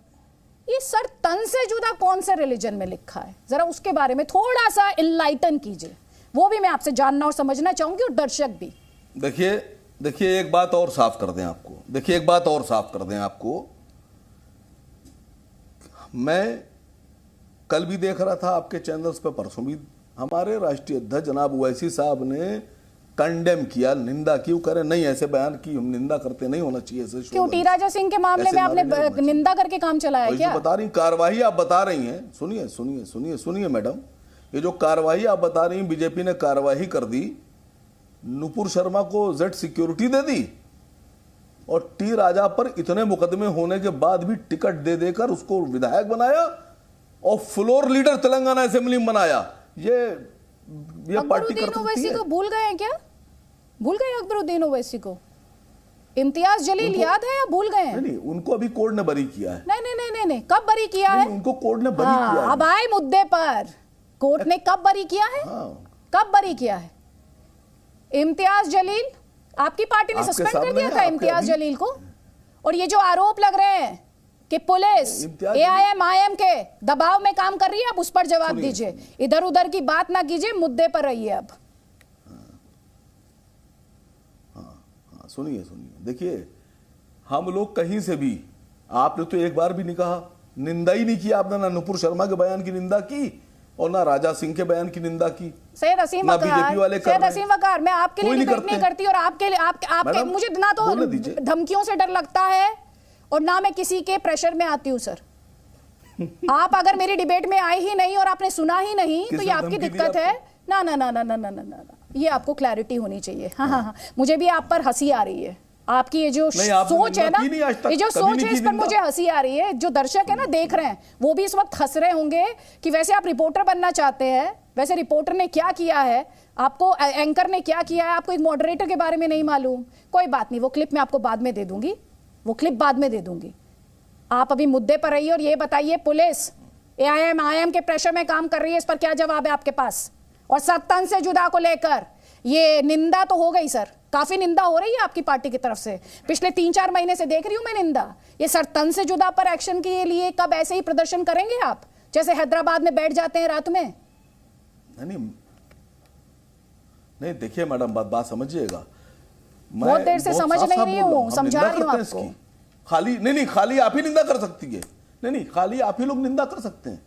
ये सर तन से जुदा कौन से रिलीजन में लिखा है? जरा उसके बारे में थोड़ा सा इनलाइटन कीजिए, वो भी मैं आपसे जानना और समझना चाहूंगी, और दर्शक भी। देखिए एक बात और साफ कर दें आपको, देखिए एक बात और साफ कर दें आपको। मैं कल भी देख रहा था आपके चैनल्स पे, परसों भी हमारे राष्ट्रीय अध्यक्ष जनाब ओवैसी साहब ने कंडेम किया, निंदा की। वो कह रहे नहीं, ऐसे बयान की हम निंदा करते नहीं होना चाहिए ऐसे। क्यों टी राजा सिंह के मामले में आपने निंदा करके काम चलाया क्या? बता रही कार्रवाई आप बता रही हैं, सुनिए सुनिए सुनिए सुनिए मैडम, ये जो कार्रवाई आप बता रही हैं, बीजेपी ने कार्रवाई कर दी, नुपुर शर्मा को जेड सिक्योरिटी दे दी, और टी राजा पर इतने मुकदमे होने के बाद भी टिकट दे देकर उसको विधायक बनाया और फ्लोर लीडर तेलंगाना असेंबली में बनाया। ये पार्टी ओवैसी को भूल गए हैं क्या? भूल गए अकबरुद्दीन ओवैसी को? इम्तियाज जलील याद है या भूल गए हैं? नहीं, उनको अभी कोर्ट ने बरी किया है। नहीं, कब बरी किया है? उनको कोर्ट ने बरी किया है। अब आए मुद्दे पर, कोर्ट ने कब बरी किया है? कब बरी किया है? इम्तियाज जलील, आपकी पार्टी ने सस्पेंड कर दिया था इम्तियाज जलील को। और ये जो आरोप लग रहे हैं कि पुलिस AIM के दबाव में काम कर रही है, अब उस पर जवाब दीजिए, इधर उधर की बात ना कीजिए, मुद्दे पर रहिए। अब सुनिए, देखिए हम लोग कहीं से भी, आपने तो एक बार भी नहीं कहा, निंदा ही नहीं किया आपने, ना नुपुर शर्मा के बयान की निंदा की और ना राजा सिंह के बयान की निंदा की। सैयद असीम वकार, मैं आपके लिए डिबेट नहीं करती, और आपके मुझे ना तो धमकियों से डर लगता है और ना मैं किसी के प्रेशर में आती हूँ सर। आप अगर मेरी डिबेट में आए ही नहीं और आपने सुना ही नहीं, तो ये आपकी दिक्कत है। ना, ये आपको क्लैरिटी होनी चाहिए। हाँ, मुझे भी आप पर हंसी आ रही है। आपकी ये जो सोच है ना, ये जो सोच है, इस पर मुझे हंसी आ रही है। जो दर्शक है ना, देख रहे हैं, वो भी इस वक्त हंस रहे होंगे कि वैसे आप रिपोर्टर बनना चाहते हैं, वैसे रिपोर्टर ने क्या किया है, आपको एंकर ने क्या किया है, आपको एक मॉडरेटर के बारे में नहीं मालूम। कोई बात नहीं, वो क्लिप मैं आपको बाद में दे दूंगी, आप अभी मुद्दे पर रहिए और ये बताइए, पुलिस AIM के प्रेशर में काम कर रही है, इस पर क्या जवाब है आपके पास? और सत्तन से जुदा को लेकर ये निंदा तो हो गई सर, काफी निंदा हो रही है आपकी पार्टी की तरफ से, पिछले 3-4 महीने से देख रही हूं मैं निंदा। ये सत्तन से जुदा पर एक्शन के लिए कब ऐसे ही प्रदर्शन करेंगे आप, जैसे हैदराबाद में बैठ जाते हैं रात में? नहीं, देखिए मैडम, बात समझिएगा, बहुत देर से समझ नहीं रही हूँ, समझा रही हूँ आपको। खाली नहीं, खाली आप ही निंदा कर सकती है। नहीं, खाली आप ही लोग निंदा कर सकते हैं,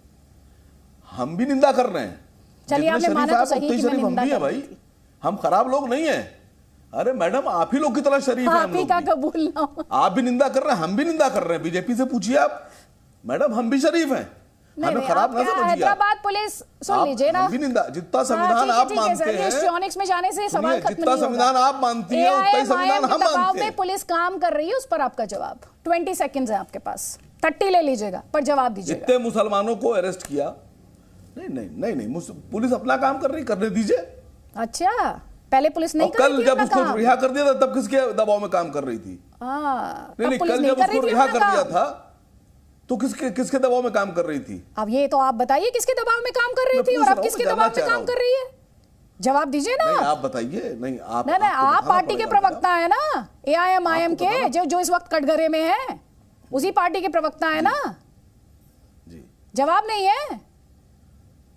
हम भी निंदा कर रहे हैं। चलिए आपने माना तो सही कि मैं निंदा कर भाई, हम खराब लोग नहीं हैं। अरे मैडम, आप ही लोग की तरह शरीफ हैं। आप ही का कबूल ना हो। आप भी निंदा कर रहे हैं, हम भी निंदा कर रहे हैं। बीजेपी से पूछिए आप, मैडम हम भी शरीफ हैं, हमें खराब ना समझिए। हैदराबाद पुलिस सुन लीजिए ना, निंदा जितना संविधान आप मानते हैं, इलेक्ट्रॉनिक्स में जाने से सवाल खत्म जितना संविधान आप मानती हैं उतना ही संविधान हम मानते हैं। पुलिस काम कर रही है, उस पर आपका जवाब 20 सेकंड्स है आपके पास, 30 ले लीजिएगा पर जवाब दीजिएगा। जितने मुसलमानों को अरेस्ट किया, नहीं, पुलिस अपना काम कर रही, करने दीजिए। अच्छा, पहले पुलिस नहीं कर रही थी? कल जब उसको रिहा कर दिया था तब किसके दबाव में काम कर रही थी? नहीं, कल जब उसको रिहा कर दिया था तो किसके दबाव में काम कर रही थी? अब ये तो आप बताइए किसके दबाव में काम कर रही थी और अब किसके दबाव में काम कर रही है? जवाब दीजिए ना। नहीं, आप बताइए। नहीं, आप पार्टी के प्रवक्ता है ना, AIM के, जो इस वक्त कटघरे में है, उसी पार्टी के प्रवक्ता है ना जी। जवाब नहीं है,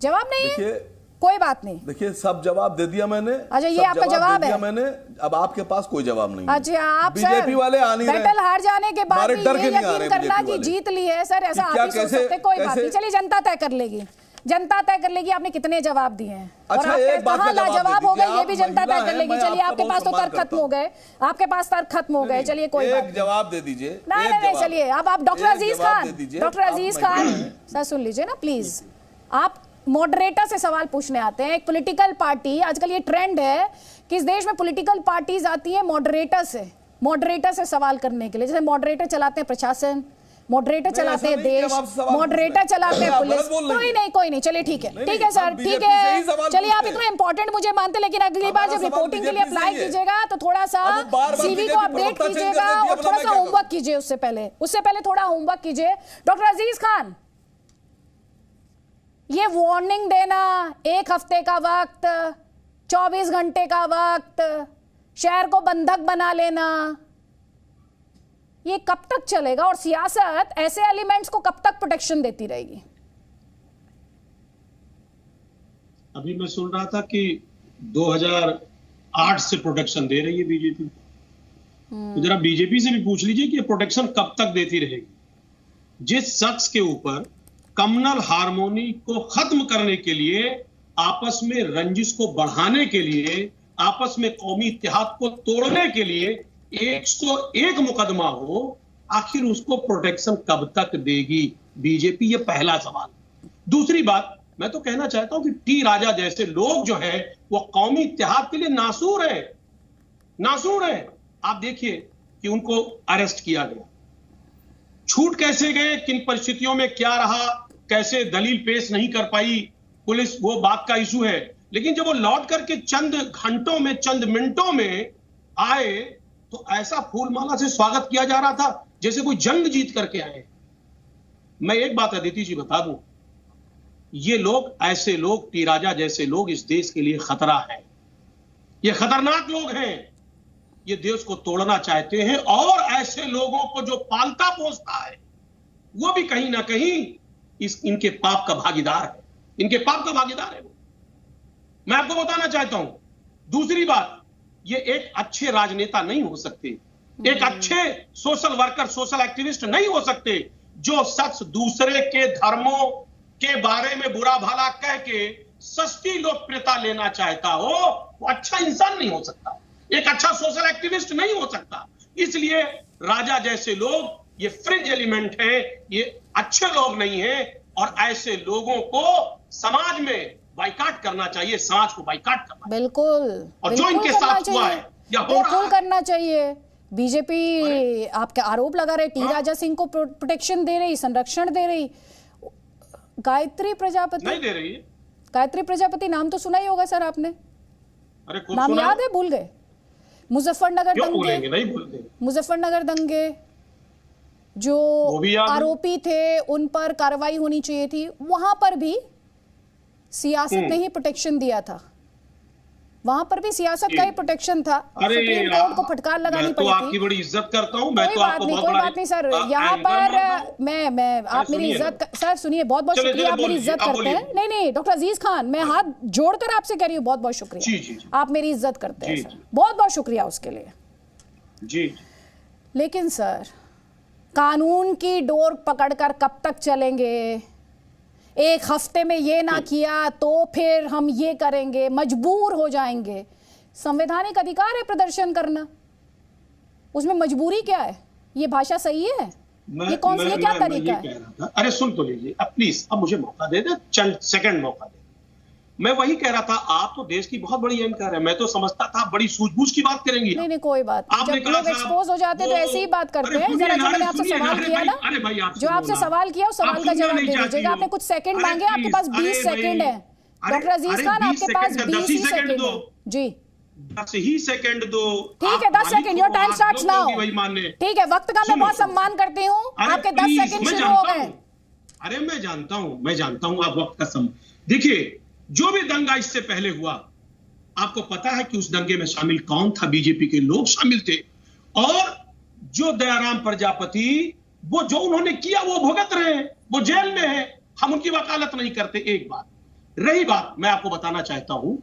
जवाब नहीं है, कोई बात नहीं। देखिए, सब जवाब दे दिया मैंने। अच्छा, ये आपका जवाब है मैंने, अब आपके पास कोई जवाब नहीं। अच्छा, आप बीजेपी वाले आ नहीं रहे, बैटल हार जाने के बाद डर के नहीं आ रहे करना कि जीत ली है सर, ऐसा आप ही सोच सकते। कोई बात नहीं, चलिए जनता तय कर लेगी, जनता तय कर लेगी आपने कितने जवाब दिए हैं। अच्छा, एक बात का जवाब हो गए ये भी जनता तय कर लेगी। चलिए आपके पास तो तर्क खत्म हो गए, आपके पास तर्क खत्म हो गए। चलिए कोई बात, एक जवाब दे दीजिए। नहीं, चलिए अब आप डॉक्टर अजीज खान सर सुन लीजिए ना प्लीज। आप मॉडरेटर से सवाल पूछने आते हैं, एक पॉलिटिकल पार्टी, आजकल ये ट्रेंड है कि इस देश में पॉलिटिकल पार्टीज आती है मॉडरेटर से सवाल करने के लिए। जैसे मॉडरेटर चलाते हैं प्रशासन, मॉडरेटर चलाते हैं देश, मॉडरेटर चलाते हैं पुलिस। कोई नहीं, चलिए ठीक है सर, ठीक है। चलिए आप इतना इंपॉर्टेंट मुझे मानते, लेकिन अगली बार जब रिपोर्टिंग के लिए अप्लाई कीजिएगा तो थोड़ा सा CV को अपडेट कीजिएगा और थोड़ा सा होमवर्क कीजिए। उससे पहले थोड़ा होमवर्क कीजिए। डॉक्टर अजीज खान, ये वार्निंग देना, 1 हफ्ते का वक्त, 24 घंटे का वक्त, शहर को बंधक बना लेना, ये कब तक चलेगा और सियासत ऐसे एलिमेंट्स को कब तक प्रोटेक्शन देती रहेगी? अभी मैं सुन रहा था कि 2008 से प्रोटेक्शन दे रही है बीजेपी। तो जरा बीजेपी से भी पूछ लीजिए कि ये प्रोटेक्शन कब तक देती रहेगी। जिस शख्स के ऊपर कम्युनल हार्मोनी को खत्म करने के लिए, आपस में रंजिश को बढ़ाने के लिए, आपस में कौमी इत्तेहाद को तोड़ने के लिए 101 मुकदमा हो, आखिर उसको प्रोटेक्शन कब तक देगी बीजेपी? ये पहला सवाल। दूसरी बात, मैं तो कहना चाहता हूं कि टी राजा जैसे लोग जो है वो कौमी इत्तेहाद के लिए नासूर हैं। आप देखिए कि उनको अरेस्ट किया गया, छूट कैसे गए, किन परिस्थितियों में क्या रहा, कैसे दलील पेश नहीं कर पाई पुलिस, वो बात का इशू है। लेकिन जब वो लौट करके चंद घंटों में, चंद मिनटों में आए तो ऐसा फूलमाला से स्वागत किया जा रहा था जैसे कोई जंग जीत करके आए। मैं एक बात अदिति जी बता दूं, ये लोग, ऐसे लोग, टी राजा जैसे लोग इस देश के लिए खतरा है। ये खतरनाक लोग हैं, ये देश को तोड़ना चाहते हैं और ऐसे लोगों को जो पालता पोसता है वो भी कहीं ना कहीं इनके पाप का भागीदार है। वो मैं आपको बताना चाहता हूं। दूसरी बात, ये एक अच्छे राजनेता नहीं हो सकते, एक अच्छे सोशल वर्कर, सोशल एक्टिविस्ट नहीं हो सकते जो शख्स दूसरे के धर्मों के बारे में बुरा भला कह के सस्ती लोकप्रियता लेना चाहता हो, वो अच्छा इंसान नहीं हो सकता, एक अच्छा सोशल एक्टिविस्ट नहीं हो सकता। इसलिए राजा जैसे लोग ये फ्रिंज एलिमेंट हैं, ये अच्छे लोग नहीं हैं और ऐसे लोगों को समाज में बाइकाट करना चाहिए, समाज को बाइकाट करना चाहिए। बिल्कुल, और जो इनके साथ हुआ है या हो रहा है, करना चाहिए। बीजेपी आपके आरोप लगा रहे टी राजा सिंह को प्रोटेक्शन दे रही, संरक्षण दे रही। गायत्री प्रजापति नहीं दे रही है। गायत्री प्रजापति नाम तो सुना ही होगा सर आपने, अरे नाम याद है? भूल गए? मुजफ्फरनगर दंगे, नहीं भूलते। मुजफ्फरनगर दंगे जो आरोपी थे उन पर कार्रवाई होनी चाहिए थी, वहां पर भी सियासत ने ही प्रोटेक्शन दिया था, वहां पर भी सियासत का ही प्रोटेक्शन था। सुप्रीम कोर्ट को फटकार लगानी पड़ी थी। आपकी बड़ी इज्जत करता हूं, मैं तो आपको कोई बात नहीं सर, यहाँ पर मैं आप मेरी इज्जत सर सुनिए, बहुत बहुत शुक्रिया, आप मेरी इज्जत करते हैं। नहीं डॉक्टर अजीज खान, मैं हाथ जोड़कर आपसे कह रही हूँ, बहुत बहुत शुक्रिया, आप मेरी इज्जत करते हैं सर, बहुत बहुत शुक्रिया उसके लिए। जी। लेकिन सर, कानून की डोर पकड़कर कब तक चलेंगे? एक हफ्ते में ये ना किया तो फिर हम ये करेंगे, मजबूर हो जाएंगे। संवैधानिक अधिकार है प्रदर्शन करना, उसमें मजबूरी क्या है? ये भाषा सही है? ये कौन सी, क्या तरीका है? अरे सुन तो लीजिए अब प्लीज, अब मुझे मौका दे दे, चंद सेकंड मौका दे। मैं वही कह रहा था, आप तो देश की बहुत बड़ी एंकर है, मैं तो समझता था बड़ी सूझबूझ की बात करेंगी। नहीं कोई बात, जब लोग एक्सपोज हो जाते हैं तो ऐसे ही बात करते हैं। जरा जो मैंने आपसे सवाल किया ना, जो आपसे सवाल किया उस सवाल का जवाब दे दीजिएगा। आपने कुछ सेकंड मांगे, आपके पास 20 सेकंड है। डॉक्टर अजीज खान, आपके पास 20 ही सेकंड है जी। 10 ही सेकंड दो, ठीक है 10 second, your time starts now. ठीक है, वक्त का मैं बहुत सम्मान करती हूँ, आपके 10 सेकंड शुरू हो गए। अरे मैं जानता हूँ आप वक्त का सम्मान। देखिए, जो भी दंगा इससे पहले हुआ, आपको पता है कि उस दंगे में शामिल कौन था? बीजेपी के लोग शामिल थे। और जो दयाराम प्रजापति, वो जो उन्होंने किया वो भुगत रहे हैं, वो जेल में है। हम उनकी वकालत नहीं करते। एक बात रही बात, मैं आपको बताना चाहता हूं,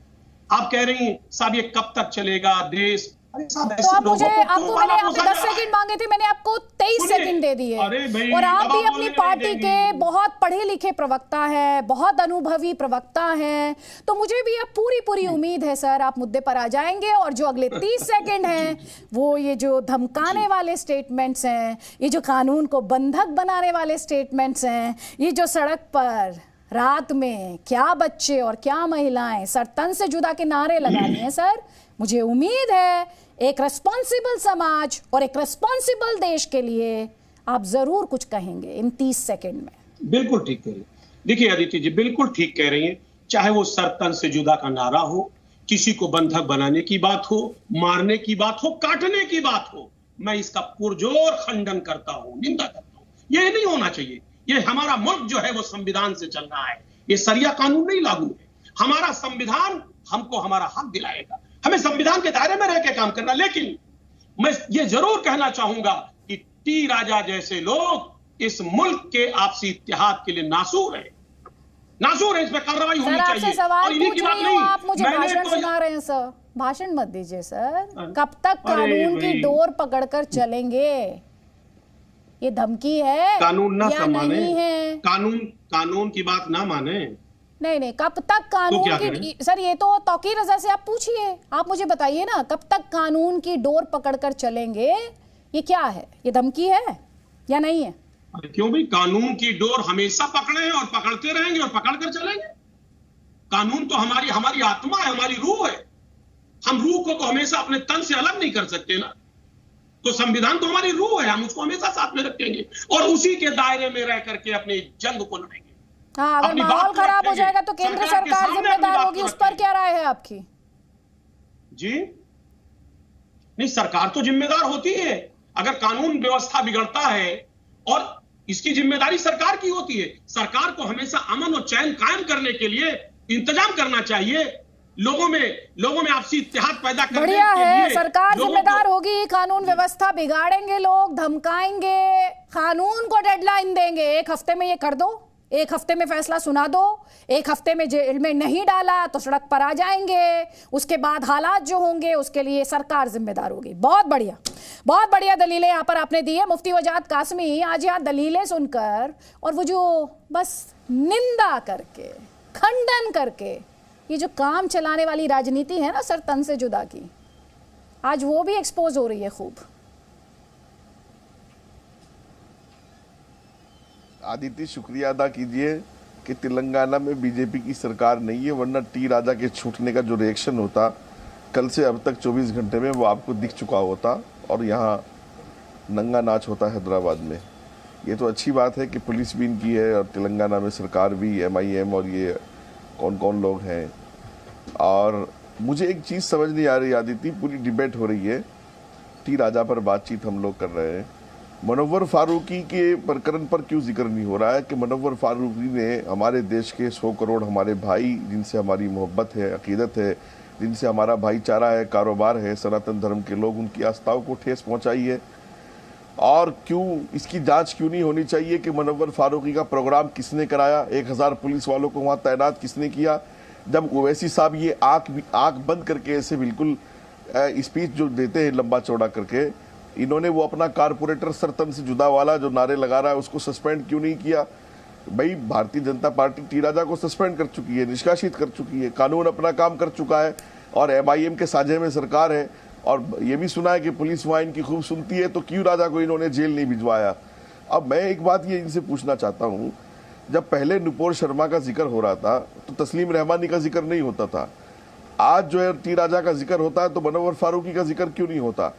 आप कह रही हैं साहब ये कब तक चलेगा देश? तो आप मुझे, आपको मैंने आपको 10 सेकंड मांगे थे, मैंने आपको 23 सेकंड दे दिए। और आप भी अपनी पार्टी के बहुत पढ़े लिखे प्रवक्ता हैं, बहुत अनुभवी प्रवक्ता हैं, तो मुझे भी अब पूरी उम्मीद है सर आप मुद्दे पर आ जाएंगे। और जो अगले 30 सेकंड हैं वो ये जो धमकाने वाले स्टेटमेंट्स हैं, ये जो कानून को बंधक बनाने वाले स्टेटमेंट्स हैं, ये जो सड़क पर रात में क्या बच्चे और क्या महिलाएं सर तन से जुदा के नारे लगा रही हैं सर, मुझे उम्मीद है एक रिस्पॉन्सिबल समाज और एक रिस्पॉन्सिबल देश के लिए आप जरूर कुछ कहेंगे इन 30 सेकंड में। बिल्कुल ठीक कह रही हैं। देखिए अदिति जी, बिल्कुल ठीक कह रही हैं। चाहे वो सर तन से जुदा का नारा हो, किसी को बंधक बनाने की बात हो, मारने की बात हो, काटने की बात हो, मैं इसका पुरजोर खंडन करता हूं, निंदा करता हूं। यह नहीं होना चाहिए। ये हमारा मुल्क जो है वो संविधान से चल रहा है, ये शरिया कानून नहीं लागू है। हमारा संविधान हमको हमारा हक दिलाएगा, हमें संविधान के दायरे में रह के काम करना। लेकिन मैं ये जरूर कहना चाहूंगा कि टी राजा जैसे लोग इस मुल्क के आपसी इत्तेहाद के लिए नासूर है, इस पर कार्रवाई होनी चाहिए। सवाल पूछ रही हूं, आप मुझे भाषण सुना रहे हैं सर। भाषण मत दीजिए सर। कब तक कानून की डोर पकड़कर चलेंगे? ये धमकी है, कानून ना माने, है कानून की बात ना माने। नहीं कब तक कानून की, सर ये तो तौकीर रजा से आप पूछिए, आप मुझे बताइए ना, कब तक कानून की डोर पकड़कर चलेंगे? ये क्या है? ये धमकी है या नहीं है? क्यों भाई, कानून की डोर हमेशा पकड़े हैं और पकड़ते रहेंगे और पकड़ कर चलेंगे। कानून तो हमारी आत्मा है, हमारी रूह है। हम रूह को तो हमेशा अपने तन से अलग नहीं कर सकते ना। तो संविधान तो हमारी रूह है, हम उसको हमेशा साथ में रखेंगे और उसी के दायरे में रह करके अपनी जंग को लड़ेंगे। हाँ, अगर माहौल खराब हो जाएगा तो केंद्र सरकार जिम्मेदार होगी, उस पर क्या राय है आपकी? जी नहीं, सरकार तो जिम्मेदार होती है अगर कानून व्यवस्था बिगड़ता है, और इसकी जिम्मेदारी सरकार की होती है। सरकार को हमेशा अमन और चैन कायम करने के लिए इंतजाम करना चाहिए, लोगों में आपसी इत्तेहाद पैदा करने के लिए। बढ़िया है, सरकार जिम्मेदार होगी। कानून व्यवस्था बिगाड़ेंगे लोग, धमकाएंगे, कानून को डेडलाइन देंगे, 1 हफ्ते में ये कर दो, 1 हफ्ते में फैसला सुना दो, 1 हफ्ते में जेल में नहीं डाला तो सड़क पर आ जाएंगे। उसके बाद हालात जो होंगे उसके लिए सरकार जिम्मेदार होगी। बहुत बढ़िया दलीलें यहाँ पर आपने दी है मुफ्ती वजाद कासमी। आज यहाँ दलीलें सुनकर और वो जो बस निंदा करके, खंडन करके ये जो काम चलाने वाली राजनीति है ना सर तन से जुदा की, आज वो भी एक्सपोज हो रही है खूब। आदित्य, शुक्रिया अदा कीजिए कि तेलंगाना में बीजेपी की सरकार नहीं है, वरना टी राजा के छूटने का जो रिएक्शन होता कल से अब तक 24 घंटे में वो आपको दिख चुका होता और यहाँ नंगा नाच होता हैदराबाद में। ये तो अच्छी बात है कि पुलिस भी इनकी है और तेलंगाना में सरकार भी, MIM और ये कौन कौन लोग हैं। और मुझे एक चीज़ समझ नहीं आ रही आदित्य, पूरी डिबेट हो रही है, टी राजा पर बातचीत हम लोग कर रहे हैं, मुनव्वर फारूकी के प्रकरण पर क्यों जिक्र नहीं हो रहा है कि मुनव्वर फारूकी ने हमारे देश के 100 करोड़ हमारे भाई जिनसे हमारी मोहब्बत है, अकीदत है, जिनसे हमारा भाईचारा है, कारोबार है, सनातन धर्म के लोग, उनकी आस्थाओं को ठेस पहुंचाई है। और क्यों इसकी जांच क्यों नहीं होनी चाहिए कि मुनव्वर फारूकी का प्रोग्राम किसने कराया, 1000 पुलिस वालों को वहाँ तैनात किसने किया? जब ओवैसी साहब ये आँख बंद करके ऐसे बिल्कुल स्पीच जो देते हैं लंबा चौड़ा करके, इन्होंने वो अपना कारपोरेटर सरतन से जुदा वाला जो नारे लगा रहा है उसको सस्पेंड क्यों नहीं किया? भाई भारतीय जनता पार्टी टी राजा को सस्पेंड कर चुकी है, निष्कासित कर चुकी है, कानून अपना काम कर चुका है और MIM के साझे में सरकार है। और ये भी सुना है कि पुलिस वहां इनकी खूब सुनती है, तो क्यों राजा को इन्होंने जेल नहीं भिजवाया? अब मैं एक बात ये इनसे पूछना चाहता हूँ, जब पहले नुपुर शर्मा का जिक्र हो रहा था तो तस्लीम रहमानी का जिक्र नहीं होता था, आज जो है टी राजा का जिक्र होता है तो मुनव्वर फारूकी का जिक्र क्यों नहीं होता?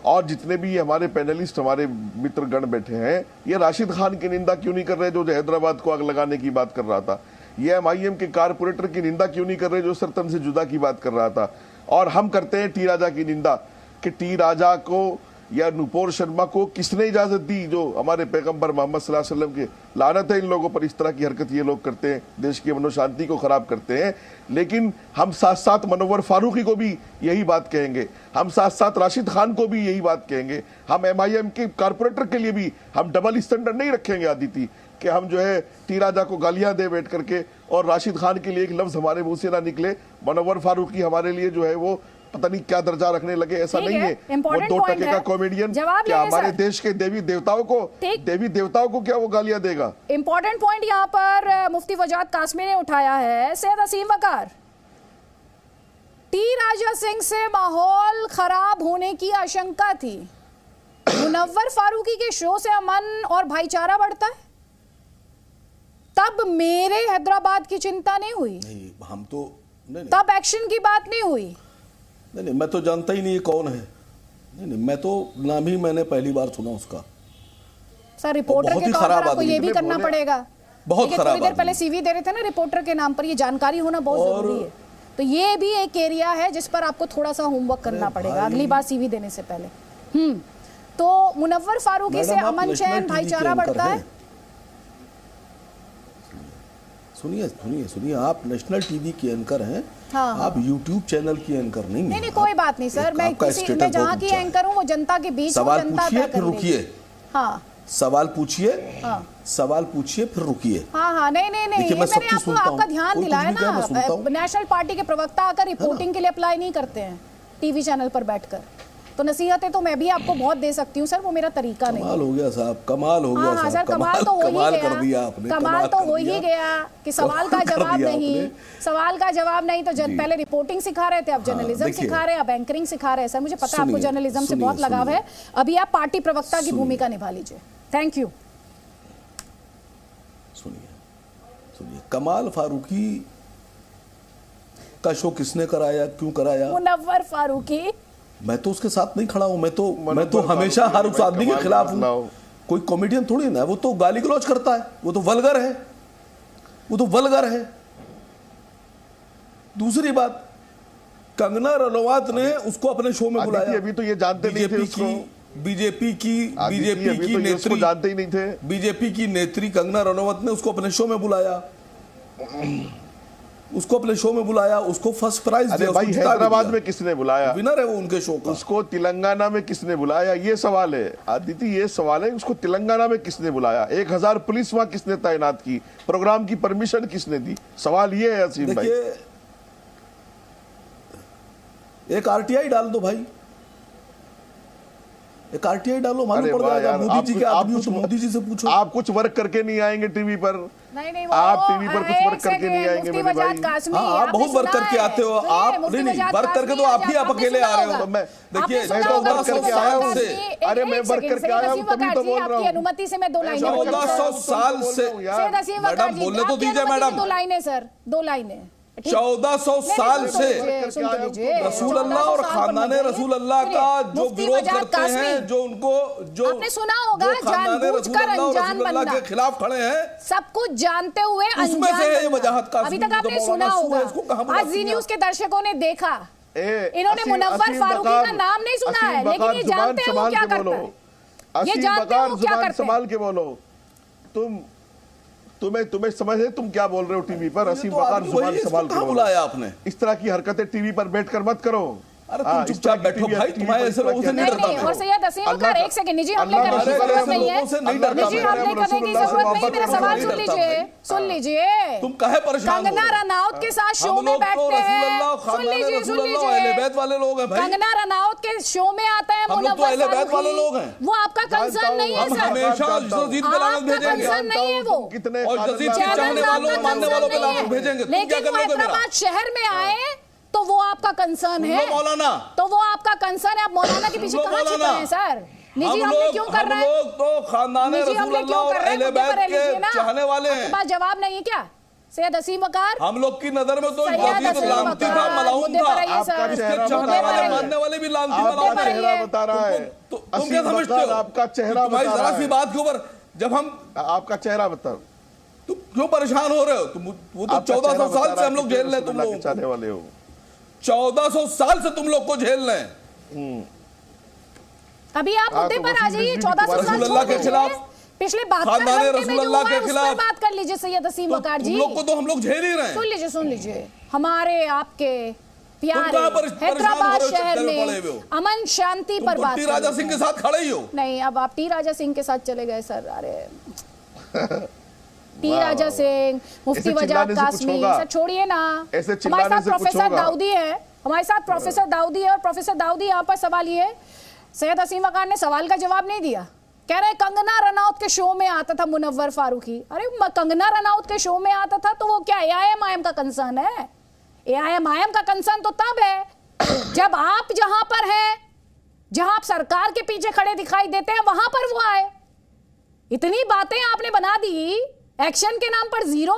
और जितने भी हमारे पैनलिस्ट, हमारे मित्रगण बैठे हैं, ये राशिद खान की निंदा क्यों नहीं कर रहे जो हैदराबाद को आग लगाने की बात कर रहा था? ये MIM के कारपोरेटर की निंदा क्यों नहीं कर रहे जो सरतन से जुदा की बात कर रहा था? और हम करते हैं टी राजा की निंदा कि टी राजा को या नुपुर शर्मा को किसने इजाजत दी? जो हमारे पैगंबर मोहम्मद सल्लल्लाहु अलैहि वसल्लम के लानत है इन लोगों पर, इस तरह की हरकत ये लोग करते हैं, देश की अमन शांति को खराब करते हैं। लेकिन हम साथ साथ मुनव्वर फारूकी को भी यही बात कहेंगे, हम साथ साथ राशिद खान को भी यही बात कहेंगे, हम MIM के कारपोरेटर के लिए भी हम डबल स्टैंडर्ड नहीं रखेंगे आदिति, कि हम जो है टी राजा को गालियां दे बैठ करके और राशिद खान के लिए एक लफ्ज हमारे मुंह से ना निकले। मुनव्वर फारूकी हमारे लिए जो है वो पता नहीं क्या दर्जा रखने लगे, ऐसा नहीं है। वो 2% का कॉमेडियन क्या हमारे देश के देवी देवताओं को क्या वो गालियां देगा? इंपॉर्टेंट पॉइंट यहाँ पर मुफ्ती वजाद कासमी ने उठाया है। सैयद असीम वकार, टी राजा सिंह से माहौल खराब होने की आशंका थी, मुनव्वर फारूकी के शो से अमन और भाईचारा बढ़ता है, तब मेरे हैदराबाद की चिंता नहीं हुई? नहीं, हम तो नहीं, तब एक्शन की बात नहीं हुई? नहीं, मैं तो जानता ही नहीं ये कौन है। नहीं, मैं तो नाम ही मैंने पहली बार सुना उसका। सर रिपोर्टर के तौर पर आपको ये भी करना पड़ेगा। बहुत खराब। थोड़ी देर पहले CV दे रहे थे ना रिपोर्टर के नाम पर, ये जानकारी होना बहुत जरूरी है। तो ये भी एक एरिया है जिस पर आपको थोड़ा सा होमवर्क करना पड़ेगा अगली बार CV देने से पहले। तो मुनव्वर फारूकी से अमन चैन भाईचारा बढ़ता है। सुनिए, आप नेशनल टीवी की एंकर हैं। हाँ, आप YouTube चैनल की एंकर नहीं। नहीं, कोई बात नहीं सर, मैं जहाँ की एंकर हूँ वो जनता के बीच सवाल पूछिए फिर रुकिए। हाँ, सवाल पूछिए फिर रुकिए। हाँ, नहीं, मैंने आपका ध्यान दिलाया ना, नेशनल पार्टी के प्रवक्ता आकर रिपोर्टिंग के लिए अप्लाई नहीं करते हैं टीवी चैनल पर बैठकर, तो नसीहतें तो मैं भी आपको बहुत दे सकती हूँ सर, वो मेरा तरीका नहीं। कमाल हो गया साहब, कमाल हो गया। हाँ सर, कमाल तो हो ही कर दिया आपने, कमाल तो हो ही गया कि सवाल का जवाब नहीं तो पहले रिपोर्टिंग सिखा रहे थे, अब जर्नलिज्म सिखा रहे हैं, अब एंकरिंग सिखा रहे हैं। सर मुझे पता है आपको जर्नलिज्म से बहुत लगाव है, अभी आप पार्टी प्रवक्ता की भूमिका निभा लीजिए। Thank you. सुनिए, कमाल फारूकी का शो किसने कराया, क्यों कराया? मुनव्वर फारूकी। मैं तो उसके साथ नहीं खड़ा हूं, मैं तो हमेशा हर उस आदमी के खिलाफ हूं। कोई कॉमेडियन थोड़ी ना, वो तो गाली गलौज करता है, वो तो वल्गर है। दूसरी बात, कंगना रनौत ने उसको अपने शो में बुलाया। अभी तो ये जानते नहीं थे उसको। बीजेपी की नेत्री जानते ही नहीं थे। बीजेपी की नेत्री कंगना रनौत ने उसको अपने शो में बुलाया, उसको फर्स्ट प्राइज दिया। भाई हैदराबाद में किसने बुलाया? विनर है वो उनके शो का। उसको तेलंगाना में किसने बुलाया? ये सवाल है आदिति, ये सवाल है, उसको तेलंगाना में किसने बुलाया? 1000 पुलिस वहां किसने तैनात की? प्रोग्राम की परमिशन किसने दी? सवाल ये है असीम भाई। एक RTI डाल दो भाई, एक RTI डालो, मालूम पड़ जाएगा। मोदी जी के आदमी हो तो मोदी जी से पूछो। आप कुछ वर्क करके नहीं आएंगे टीवी पर? नहीं, आप टीवी पर कुछ वर्क करके नहीं आएंगे मेरे भाई। आप बहुत वर्क करके आते हो। आप नहीं वर्क करके तो आप ही आप अकेले आ रहे हो। मैं देखिए, मैं तो वर्क करके आया हूँ। अरे मैं वर्क करके आया हूँ, तभी तो बोल रहा हूँ। अनुमति से मैं 2 लाइनें 1400 साल से मैडम बोलने तो दीजिए मैडम। 2 लाइनें सर, 2 लाइनें। 1400 साल से रसूल अल्लाह और खानदाने रसूल अल्लाह का जो विरोध करते हैं, जो उनको जो आपने सुना होगा, जानबूझकर अनजान बनना के खिलाफ खड़े हैं, सब कुछ जानते हुए उसमें से ये वजाहत का अभी तक आपने सुना होगा। आज जी न्यूज के दर्शकों ने देखा, इन्होंने मुनव्वर फारूकी का नाम नहीं सुना है, लेकिन ये जानते हैं वो क्या करता है। ये जानते हैं वो क्या करते हैं। संभाल के बोलो। तुम्हें समझ है तुम क्या बोल रहे हो टीवी पर? असीम वकार जुबान संभाल के बुलाया आपने। इस तरह की हरकतें टीवी पर बैठकर मत करो। अरे तुम चुपचाप बैठो भाई, तुम्हारे ऐसे लोगों से नहीं डरता मैं। और सैयद असीम वकार, एक सेकंड, निजी हमले करने की जरूरत नहीं है, निजी हमले करने की जरूरत नहीं। मेरा सवाल सुन लीजिए। तुम काहे परेशान? कंगना रनौत के साथ शो में बैठते हैं, सुन लीजिए। वाले लोग हैं भाई। कंगना रनौत के शो में आता है हम लोग तो अहले बैत वाले लोग हैं, वो आपका कंसर्न नहीं है हम सर, हमेशा जजीद पे लानत भेजेंगे कंसर्न नहीं है वो, कितने और जजीद के चाहने वालों मानने वालों पे लानत भेजेंगे। तुम क्या लेकिन कर वो लोगे मेरा? हैदराबाद शहर में आए तो वो आपका कंसर्न है मौलाना, तो वो आपका कंसर्न है। आप मौलाना के पीछे कहां छिपे हैं सर? निजी हमले क्यों कर रहे हैं? हम लोग तो खानदान रसूलुल्लाह और अहले बैत के चाहने वाले हैं। बात जवाब नहीं है क्या सैयद असीम वकार? हम लोग की नजर में तो जजीद लानती था, मलाउन था, आपका चेहरा चाहने वाले मानने वाले भी लानती मलाउन है। चेहरा बता रहा है, तुम क्या समझते हो? आपका चेहरा तुम्हारी बता रहा जरा सी है, बात के ऊपर जब हम आपका चेहरा बता, तुम क्यों परेशान हो रहे हो? तुम वो तो 1400 साल से हम लोग झेल रहे हैं, तुम लोग चाहने वाले हो, 1400 साल से तुम लोग को झेल रहे हैं। अभी आप मुद्दे पर आ जाइए। 1400 साल रसूलुल्लाह के खिलाफ, पिछले 72 खानदान घंटे में जो रसूलुल्लाह हुआ है के उस खिलाफ पर बात कर लीजिए सैयद असीम वकार जी। तुम लोग को तो हम लोग झेल ही रहे हैं। सुन लीजिए हमारे आपके प्यारे कहाँ परेशान हैदराबाद हो रहे हो? शहर चक्कर में पड़े हुए में हो। अमन शांति पर बात टी राजा सिंह के साथ खड़े ही हो। नहीं, अब आप टी राजा सिंह के साथ चले गए सर। अरे टी राजा सिंह, मुफ्ती वजाद कासमी, सर छोड़िए ना। हमारे साथ प्रोफेसर दाऊदी है, हमारे साथ प्रोफेसर दाऊदी है, और प्रोफेसर दाऊदी यहाँ पर सवाल ये, सैयद असीम वकार ने सवाल का जवाब नहीं दिया। कह रहे कंगना रनौत के शो में आता था मुनव्वर फारूकी। अरे कंगना रनौत के शो में आता था तो वो क्या एआईएम का कंसर्न है? एआईएम का कंसर्न तो तब है जब आप जहां पर हैं, जहां आप सरकार के पीछे खड़े दिखाई देते हैं, वहां पर वो आए। इतनी बातें आपने बना दी, एक्शन के नाम पर जीरो।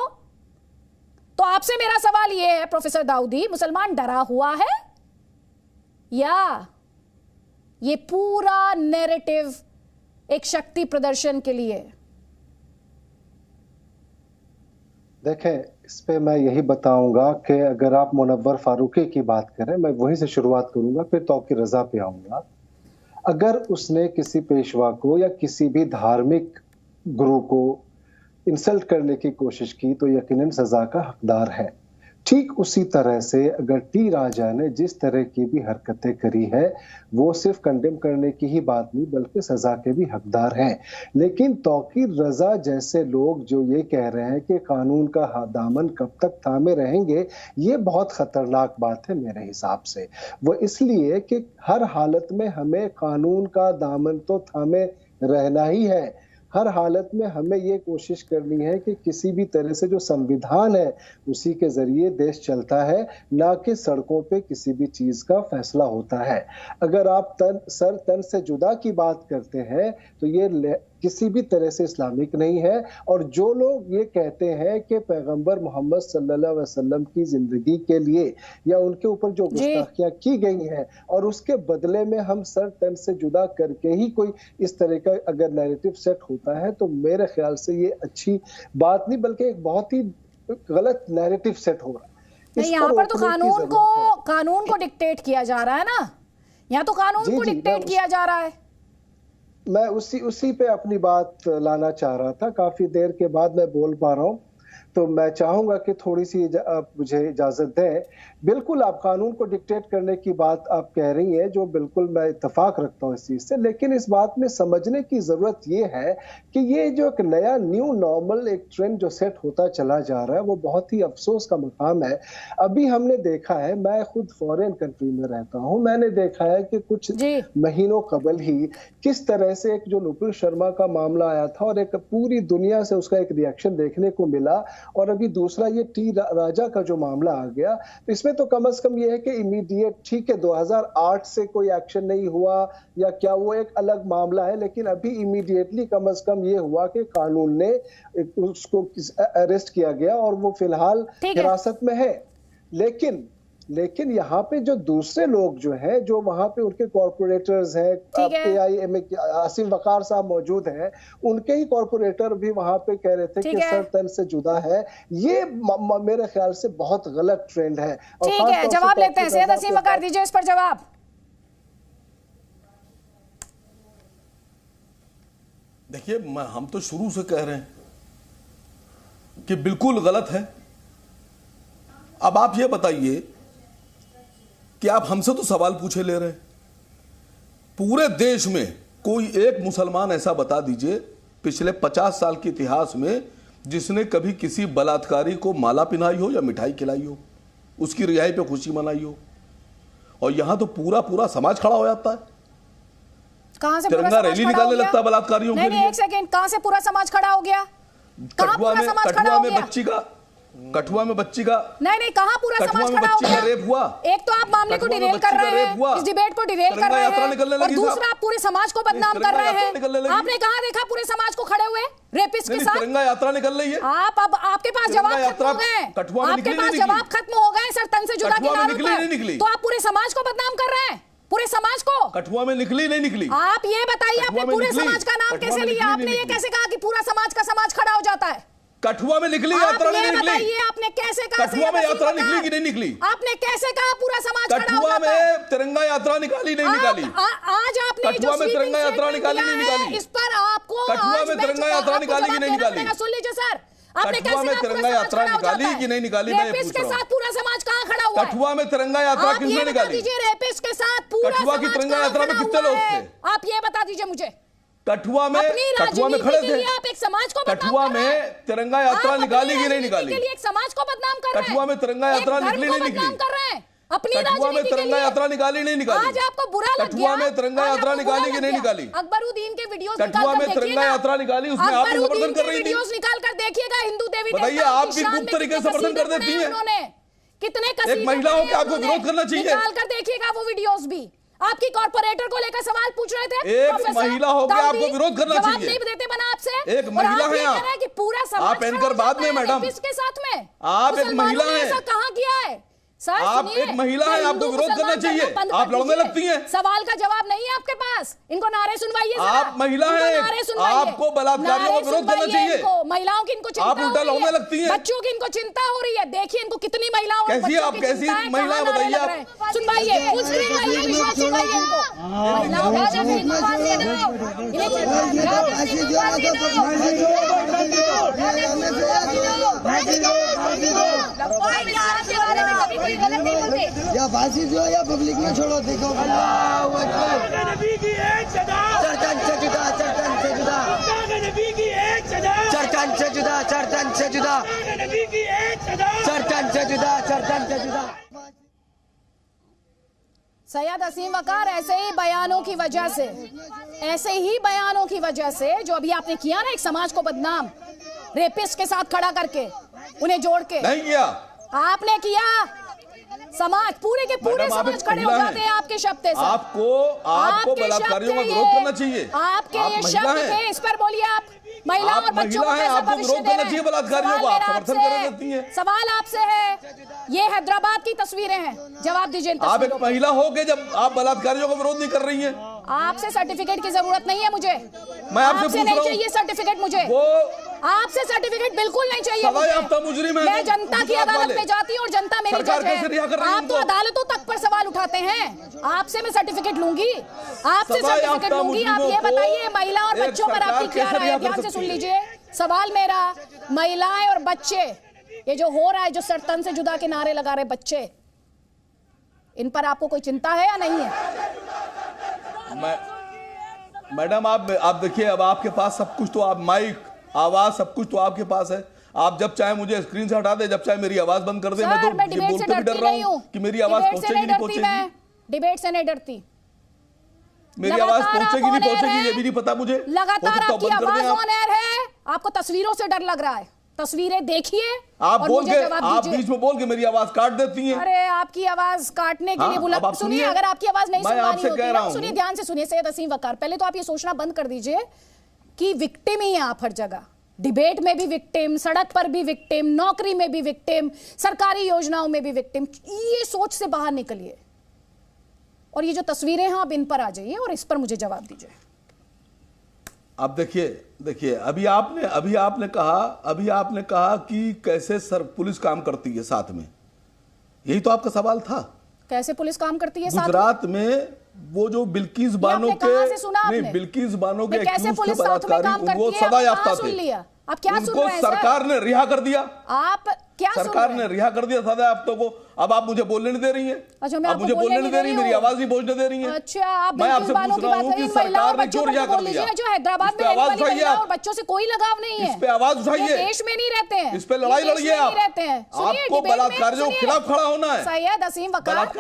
तो आपसे मेरा सवाल ये है प्रोफेसर दाऊदी, मुसलमान डरा हुआ है या ये पूरा नैरेटिव एक शक्ति प्रदर्शन के लिए? देखें, इस पे मैं यही बताऊंगा कि अगर आप मुनव्वर फारूकी की बात करें, मैं वहीं से शुरुआत करूंगा, फिर तौकीर रजा पे आऊंगा। अगर उसने किसी पेशवा को या किसी भी धार्मिक गुरु को इंसल्ट करने की कोशिश की तो यकीनन सजा का हकदार है। ठीक उसी तरह से अगर टी राजा ने जिस तरह की भी हरकतें करी है, वो सिर्फ कंडेम करने की ही बात नहीं बल्कि सजा के भी हकदार हैं। लेकिन तौकीर रजा जैसे लोग जो ये कह रहे हैं कि कानून का दामन कब तक थामे रहेंगे, ये बहुत खतरनाक बात है मेरे हिसाब से। वो इसलिए कि हर हालत में हमें कानून का दामन तो थामे रहना ही है। हर हालत में हमें ये कोशिश करनी है कि किसी भी तरह से जो संविधान है उसी के जरिए देश चलता है, ना कि सड़कों पे किसी भी चीज का फैसला होता है। अगर आप सर तन से जुदा की बात करते हैं तो ये किसी भी तरह से इस्लामिक नहीं है। और जो लोग ये कहते हैं कि पैगंबर मोहम्मद सल्लल्लाहु अलैहि वसल्लम की जिंदगी के लिए या उनके ऊपर जो गुस्ताखियां की गई हैं और उसके बदले में हम सर तन से जुदा करके ही कोई इस तरह का अगर नैरेटिव सेट होता है तो मेरे ख्याल से ये अच्छी बात नहीं बल्कि एक बहुत ही गलत नैरेटिव सेट हो रहा है। यहाँ पर तो कानून को डिक्टेट किया जा रहा है ना, यहाँ तो कानून को डिक्टेट किया जा रहा है। मैं उसी पे अपनी बात लाना चाह रहा था। काफी देर के बाद मैं बोल पा रहा हूँ, तो मैं चाहूंगा कि थोड़ी सी आप मुझे इजाजत दें। बिल्कुल आप कानून को डिक्टेट करने की बात आप कह रही हैं, जो बिल्कुल मैं इत्तेफाक रखता हूँ इस चीज से, लेकिन इस बात में समझने की जरूरत ये है कि ये जो एक नया न्यू नॉर्मल एक ट्रेंड जो सेट होता चला जा रहा है वो बहुत ही अफसोस का मकाम है। अभी हमने देखा है, मैं खुद फॉरेन कंट्री में रहता हूँ, मैंने देखा है कि कुछ महीनों कबल ही किस तरह से एक जो नुपुर शर्मा का मामला आया था और एक पूरी दुनिया से उसका एक रिएक्शन देखने को मिला, और अभी दूसरा ये टी राजा का जो मामला आ गया, तो इसमें तो कम से कम ये है कि इमीडिएट, ठीक है 2008 से कोई एक्शन नहीं हुआ या क्या, वो एक अलग मामला है, लेकिन अभी इमीडिएटली कम से कम ये हुआ कि कानून ने उसको अरेस्ट किया गया और वो फिलहाल हिरासत में है। लेकिन यहाँ पे जो दूसरे लोग जो हैं, जो वहां पे उनके कॉर्पोरेटर्स हैं, AIM आसिम वकार साहब मौजूद हैं, उनके ही कॉर्पोरेटर भी वहां पे कह रहे थे कि सर तन से जुदा है। ये मेरे ख्याल से बहुत गलत ट्रेंड है। ठीक है, जवाब लेते हैं। सैयद आसिम वकार दीजिए इस पर जवाब। देखिए, हम तो शुरू से कह रहे हैं कि बिल्कुल गलत है। अब आप ये बताइए कि आप हमसे तो सवाल पूछे ले रहे हैं, पूरे देश में कोई एक मुसलमान ऐसा बता दीजिए पिछले 50 साल के इतिहास में जिसने कभी किसी बलात्कारी को माला पहनाई हो या मिठाई खिलाई हो, उसकी रिहाई पे खुशी मनाई हो। और यहां तो पूरा पूरा समाज खड़ा हो जाता है, कहां से पूरा तिरंगा समाज रैली खड़ा निकालने हो गया? लगता है बलात्कारियों के लिए। नहीं, एक सेकंड, कहां से पूरा समाज खड़ा हो गया? कहां पूरा समाज खड़ा हो गया? कठुआ में बच्ची का नहीं, कहां पूरा समाज खड़ा हो गया? रेप हुआ। एक तो आप मामले को डिरेल कर रहे हैं, इस डिबेट को डिरेल कर रहे हैं, और दूसरा आप पूरे समाज को बदनाम कर रहे हैं। आपने कहां देखा पूरे समाज को खड़े हुए रेपिस्ट के साथ? तिरंगा यात्रा निकल रही है। आप अब आपके पास जवाब खत्म हो गए, आपके पास जवाब खत्म हो गए सर, तन से जुदा के नारों पर, तो आप पूरे समाज को बदनाम कर रहे हैं, पूरे समाज को। कठुआ में निकली नहीं निकली? आप ये बताइए, आपने पूरे समाज का नाम कैसे लिया? आपने ये कैसे कहा कि पूरा समाज का समाज खड़ा हो जाता है? कठुआ में निकली यात्रा नहीं निकली? बताइए आपने कैसे कहा? कठुआ में यात्रा निकली कि नहीं निकली? आपने कैसे कहा पूरा समाज खड़ा हो कठुआ जाता है? में तिरंगा यात्रा निकाली नहीं निकाली? आज आपने कठुआ में तिरंगा यात्रा निकाली नहीं निकाली? इस पर आपको कठुआ में तिरंगा यात्रा निकाली कि नहीं निकाली? सुन लीजिए सर, आपने कठुआ में तिरंगा यात्रा निकाली कि नहीं निकाली? मैं पूछ के रहा साथ हूं, पूरा समाज कहां खड़ा हुआ है? कठुआ में तिरंगा यात्रा किसने निकाली? रेपिस्ट के साथ पूरा कठुआ की तिरंगा यात्रा में कितने लोग थे? आप ये बता दीजिए मुझे। कठुआ में खड़े थे। आप एक समाज को कठुआ में तिरंगा यात्रा निकाली कि नहीं निकाली? के लिए एक समाज को बदनाम कर रहे हैं। कठुआ में तिरंगा यात्रा निकली नहीं निकली? कर रहे हैं अपनी कठुआ में तिरंगा यात्रा निकाली नहीं निकाली? आज आपको बुरा लग गया? कठुआ में तिरंगा यात्रा निकाली कि नहीं निकाली? अकबरुद्दीन के वीडियोस कठुआ में तिरंगा यात्रा निकाली, उसमें आप भी समर्थन कर रही थी। वीडियोस निकाल कर देखिएगा, हिंदू देवी बताइए, आप भी गुप्त तरीके से समर्थन कर देती हैं। उन्होंने कितने एक महिला हो के आपको विरोध करना चाहिए। निकाल कर देखिएगा वो वीडियोस भी। आपकी कॉर्पोरेटर को लेकर सवाल पूछ रहे थे, एक महिला हो के आपको विरोध करना चाहिए। जवाब नहीं देते बना आपसे। एक महिला है आप कि पूरा समाज आप एंकर बाद में मैडम, किसके साथ में आप एक महिला हैं। ऐसा कहां किया है सर? आप एक महिला हैं, आपको विरोध करना चाहिए। आप लड़ने लगती हैं। सवाल का जवाब नहीं है आपके पास, इनको नारे सुनवाइए। आप महिला हैं, आपको बलात्कारियों का विरोध करना चाहिए। महिलाओं की इनको चिंता, आप उल्टा लड़ने लगती हैं। बच्चों की इनको चिंता हो रही है। देखिए इनको कितनी महिलाओं, कैसी आप कैसी महिला बताइए आप? सुनवाइए, फुल स्क्रीन लाइए, विजुअल सुनवाइए इनको। महिलाओं का या फांसी दो या पब्लिक में छोड़ो। देखो चर्चन से जुदा, चर्चन से जुदा, चर्चन से जुदा, चर्चन से जुदा, चर्चन से जुदा, चर्चन से जुदा। सैयद असीम वकार ऐसे ही बयानों की वजह से, ऐसे ही बयानों की वजह से जो अभी आपने किया ना, एक समाज को बदनाम रेपिस्ट के साथ खड़ा करके उन्हें जोड़ के नहीं किया आपने, किया। समाज पूरे के पूरे समाज खड़े हो जाते हैं आपके शब्द से। आपको बलात्कारियों का विरोध करना चाहिए। आपके ये शब्द थे, इस पर बोलिए आप। महिला और बच्चों को कैसे भविष्य दे रहे हैं? बलात्कारियों को आप समर्थन कर देती हैं। सवाल आपसे है, ये हैदराबाद की तस्वीरें हैं, जवाब दीजिए। आप एक महिला हो के जब आप बलात्कारियों का विरोध नहीं कर रही हैं। आपसे सर्टिफिकेट की जरूरत नहीं है मुझे, मैं आपसे नहीं चाहिए सर्टिफिकेट मुझे। वो आपसे सर्टिफिकेट बिल्कुल नहीं चाहिए। सजायाफ्ता मुजरिम है। मैं जनता की अदालत में जाती हूँ और जनता मेरी जज है। आप तो अदालतों तक पर सवाल उठाते हैं, आपसे मैं सर्टिफिकेट लूंगी, आपसे सर्टिफिकेट लूंगी। आप ये बताइए, महिला और बच्चों पर आपकी क्या राय है? ध्यान से सुन लीजिए सवाल मेरा। महिलाएं और बच्चे, ये जो हो रहा है, जो सर तन से जुदा के नारे लगा रहे बच्चे, इन पर आपको कोई चिंता है या नहीं है? मैडम आप देखिए, अब आपके पास सब कुछ तो, आप माइक, आवाज, सब कुछ तो आपके पास है। आप जब चाहे मुझे स्क्रीन से हटा दे, जब चाहे मेरी आवाज बंद कर दे। मैं तो बोलते भी डर रहा हूं कि मेरी आवाज पहुंचेगी नहीं पहुंचेगी। डिबेट से नहीं डरती, मेरी आवाज पहुंचेगी नहीं पहुंचेगी ये भी नहीं पता मुझे। लगातार आपकी आवाज ऑन एयर है, आपको तस्वीरों से डर लग रहा है। तस्वीरें देखिए, आप बोल के, आप बीच में बोल के मेरी आवाज काट देती हैं। अरे आपकी आवाज काटने के लिए बुला, सुनिए, अगर आपकी आवाज नहीं सुनवानी होती, सुनिए ध्यान से सुनिए सैयद असीम वकार, पहले तो आप ये सोचना बंद कर दीजिए कि विक्टिम ही है आप हर जगह। डिबेट में भी विक्टिम, सड़क पर भी विक्टिम, नौकरी में भी विक्टिम, सरकारी योजनाओं में भी विक्टिम। ये सोच से बाहर निकलिए और ये जो तस्वीरें हैं आप इन पर आ जाइए और इस पर मुझे जवाब दीजिए। अब देखिए अभी आपने कहा कि कैसे सर पुलिस काम करती है साथ में, यही तो आपका सवाल था। कैसे पुलिस काम करती है साथ में? गुजरात में वो जो बिल्किस बानो के, नहीं बिल्किस बानो के पुलिस साथ में काम करती है, वो सजायाफ्ता थे, आप क्या सुन उनको रहे हैं? सरकार ने रिहा कर दिया। आप क्या सरकार ने रिहा कर दिया सादा आप्तों को, अब आप मुझे बोलने नहीं दे रही हैं। अच्छा, मैं आप मुझे बोलने नहीं दे रही, मेरी आवाज नहीं पहुंचने दे रही हैं। अच्छा, आप मैं आपसे पूछ रहा हूं कि सरकार ने क्यों रिहा कर दिया? जो हैदराबाद में रहने वाली महिलाओं और बच्चों से कोई लगाव नहीं है, इस पे आवाज उठाइए। देश में नहीं रहते हैं, इस पे लड़ाई लड़िए आप। आपको बलात्कारियों के खिलाफ खड़ा होना है। सैयद असीम वकार, आप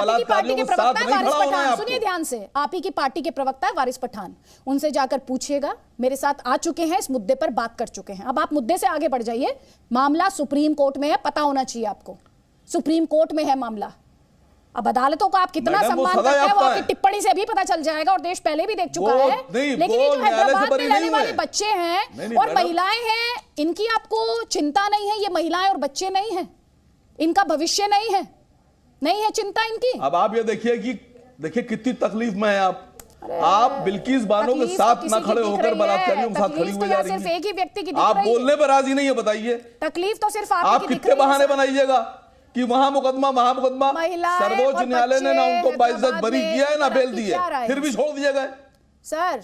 ही की पार्टी के प्रवक्ता है वारिस पठान, सुनिए ध्यान से, आप ही की पार्टी के प्रवक्ता है वारिस पठान, उनसे जाकर पूछिएगा, मेरे साथ आ चुके हैं, इस मुद्दे पर बात कर चुके हैं। अब आप मुद्दे से आगे बढ़ जाइए। मामला सुप्रीम कोर्ट में है, पता होना चाहिए आपको, सुप्रीम कोर्ट में है मामला। अब अदालतों का आप कितना सम्मान करते हैं वो आपकी टिप्पणी से भी पता चल जाएगा, और देश पहले भी देख चुका है। लेकिन ये जो हैदराबाद में रहने वाले बच्चे हैं और महिलाएं हैं, इनकी आपको चिंता नहीं है? ये महिलाएं और बच्चे नहीं हैं, इनका भविष्य नहीं है चिंता इनकी? अब आप ये देखिए कितनी तकलीफ में है आप बिल्किस बानो के साथ ना खड़े होकर बलात्कारियों के साथ खड़ी हुई जा रही हैं। सिर्फ एक ही व्यक्ति की आप बोलने पर राजी नहीं है, बताइए तकलीफ तो सिर्फ आप कितने बहाने बनाइएगा कि वहां मुकदमा सर्वोच्च न्यायालय ने ना उनको बाइज्जत बरी किया है ना बेल दी है, फिर भी छोड़ दिए गए। सर,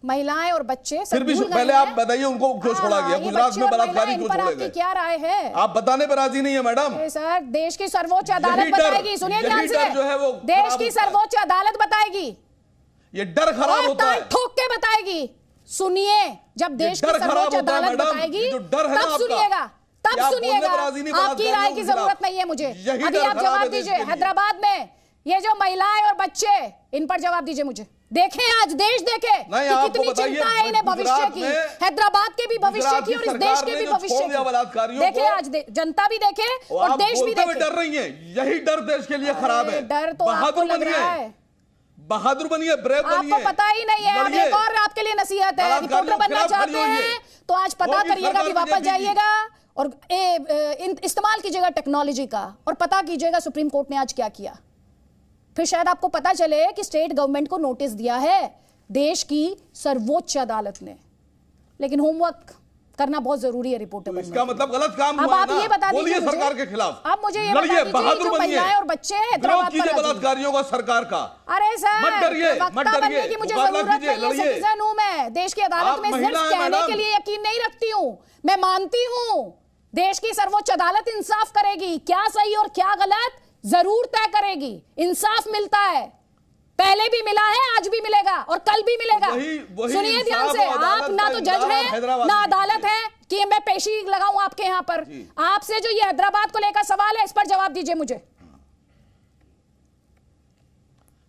महिलाएं और बच्चे फिर भी पहले आप बताइए उनको क्यों छोड़ा गया? गुजरात में बलात्कारी क्यों छोड़े गए? क्या राय है? आप बताने पर राजी नहीं है मैडम? सर, देश की सर्वोच्च अदालत बताएगी, सुनिए ध्यान से, जो है वो देश की सर्वोच्च अदालत बताएगी, ये डर खराब होता है, ठोक के बताएगी। सुनिए, जब देश की सर्वोच्च अदालत बताएगी तब सुनिएगा, तब सुनिएगा। आपकी राय की जरूरत नहीं है मुझे, अभी आप जवाब दीजिए। हैदराबाद में ये जो महिलाएं और बच्चे, इन पर जवाब दीजिए मुझे। देखें, आज देश देखे कि कितनी चिंता है इन्हें भविष्य की, हैदराबाद के भी भविष्य की और इस देश के भी भविष्य की। देखे, आज जनता भी देखे और देश भी देखे। डर रही है, यही डर देश के लिए खराब है। डर तो आपको लग रहा है, बहादुर बनिए, ब्रेव बनिए। आपको पता ही नहीं है। अब एक और आपके लिए नसीहत है, रिपोर्टर बनना चाहते हैं तो आज पता करिएगा कि वापस जाइएगा और इस्तेमाल कीजिएगा टेक्नोलॉजी का, और पता कीजिएगा सुप्रीम कोर्ट ने आज क्या किया। फिर शायद आपको पता चले कि स्टेट गवर्नमेंट को नोटिस दिया है देश की सर्वोच्च अदालत ने। लेकिन होमवर्क करना बहुत जरूरी है रिपोर्टर बनने। इसका मतलब गलत काम हुआ। अब आप ये बता दीजिए सरकार के खिलाफ। अब मुझे ये बता दीजिए, जो महिलाएं और बच्चे हैं हैदराबाद पर, बलात्कारियों का सरकार का। अरे सर, मत डरिए, वक्ता बनने की मुझे जरूरत नहीं है, सिटीजन हूं मैं। देश की अदालत में सिर्फ कहने के लिए यकीन नहीं रखती हूं, मैं मानती हूं देश की सर्वोच्च अदालत इंसाफ करेगी, क्या सही और क्या गलत जरूर तय करेगी। इंसाफ मिलता है, पहले भी मिला है, आज भी मिलेगा और कल भी मिलेगा। सुनिए ध्यान से, आप ना तो जज हैं ना अदालत है कि मैं पेशी लगाऊं आपके यहां पर। आपसे जो ये हैदराबाद को लेकर सवाल है, इस पर जवाब दीजिए मुझे।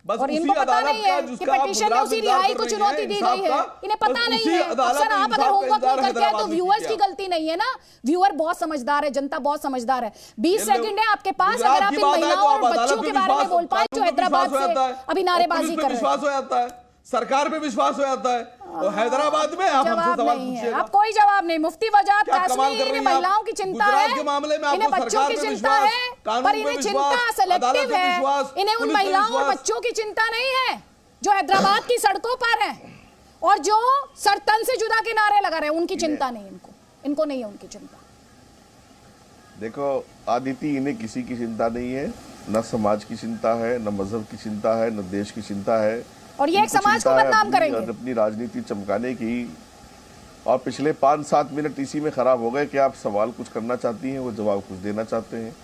बस और इनको पता नहीं है कि पिटीशन में उसी रिहाई को चुनौती दी गई है, इन्हें पता नहीं है। अक्सर आप अगर होमवर्क नहीं करते हैं तो व्यूअर्स की गलती नहीं है ना, व्यूअर बहुत समझदार है, जनता बहुत समझदार है। 20 सेकंड है आपके पास, अगर आप इन महिलाओं और बच्चों के बारे में बोल पाए जो हैदराबाद से अभी नारेबाजी कर रहे हैं। विश्वास हो जाता है, सरकार पे विश्वास हो जाता है, और हैदराबाद में आप हमसे सवाल पूछिएगा। अब कोई जवाब नहीं। मुफ्ती वजाद कासमी, इन्हें महिलाओं की चिंता है, इन्हें बच्चों की चिंता है, पर इन्हें चिंता सेलेक्टिव है। इन्हें उन महिलाओं और बच्चों की चिंता नहीं है जो हैदराबाद की सड़कों पर हैं और जो सरतन से जुदा के नारे लगा रहे हैं, उनकी चिंता नहीं इनको नहीं है उनकी चिंता। देखो आदिति, इन्हें किसी की चिंता नहीं है, न समाज की चिंता है, न मजहब की चिंता है, न देश की चिंता है, और ये एक समाज को बदनाम करेंगे अपनी राजनीति चमकाने की। और पिछले 5-7 मिनट इसी में खराब हो गए कि आप सवाल कुछ करना चाहती हैं, वो जवाब कुछ देना चाहते हैं,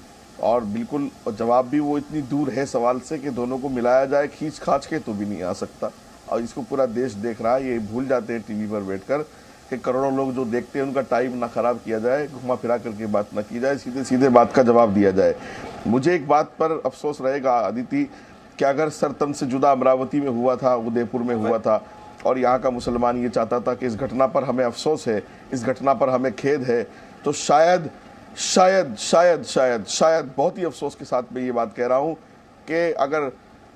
और बिल्कुल जवाब भी वो इतनी दूर है सवाल से कि दोनों को मिलाया जाए खींच खाच के तो भी नहीं आ सकता। और इसको पूरा देश देख रहा है, ये भूल जाते हैं टीवी पर बैठकर कि करोड़ों लोग जो देखते हैं उनका टाइम ना खराब किया जाए, घुमा फिरा करके बात ना की जाए, सीधे सीधे बात का जवाब दिया जाए। मुझे एक बात पर अफसोस रहेगा आदिति कि अगर सरतन से जुदा अमरावती में हुआ था, उदयपुर में हुआ था, और यहाँ का मुसलमान ये चाहता था कि इस घटना पर हमें अफसोस है, इस घटना पर हमें खेद है, तो शायद शायद शायद शायद शायद बहुत ही अफसोस के साथ मैं ये बात कह रहा हूँ कि अगर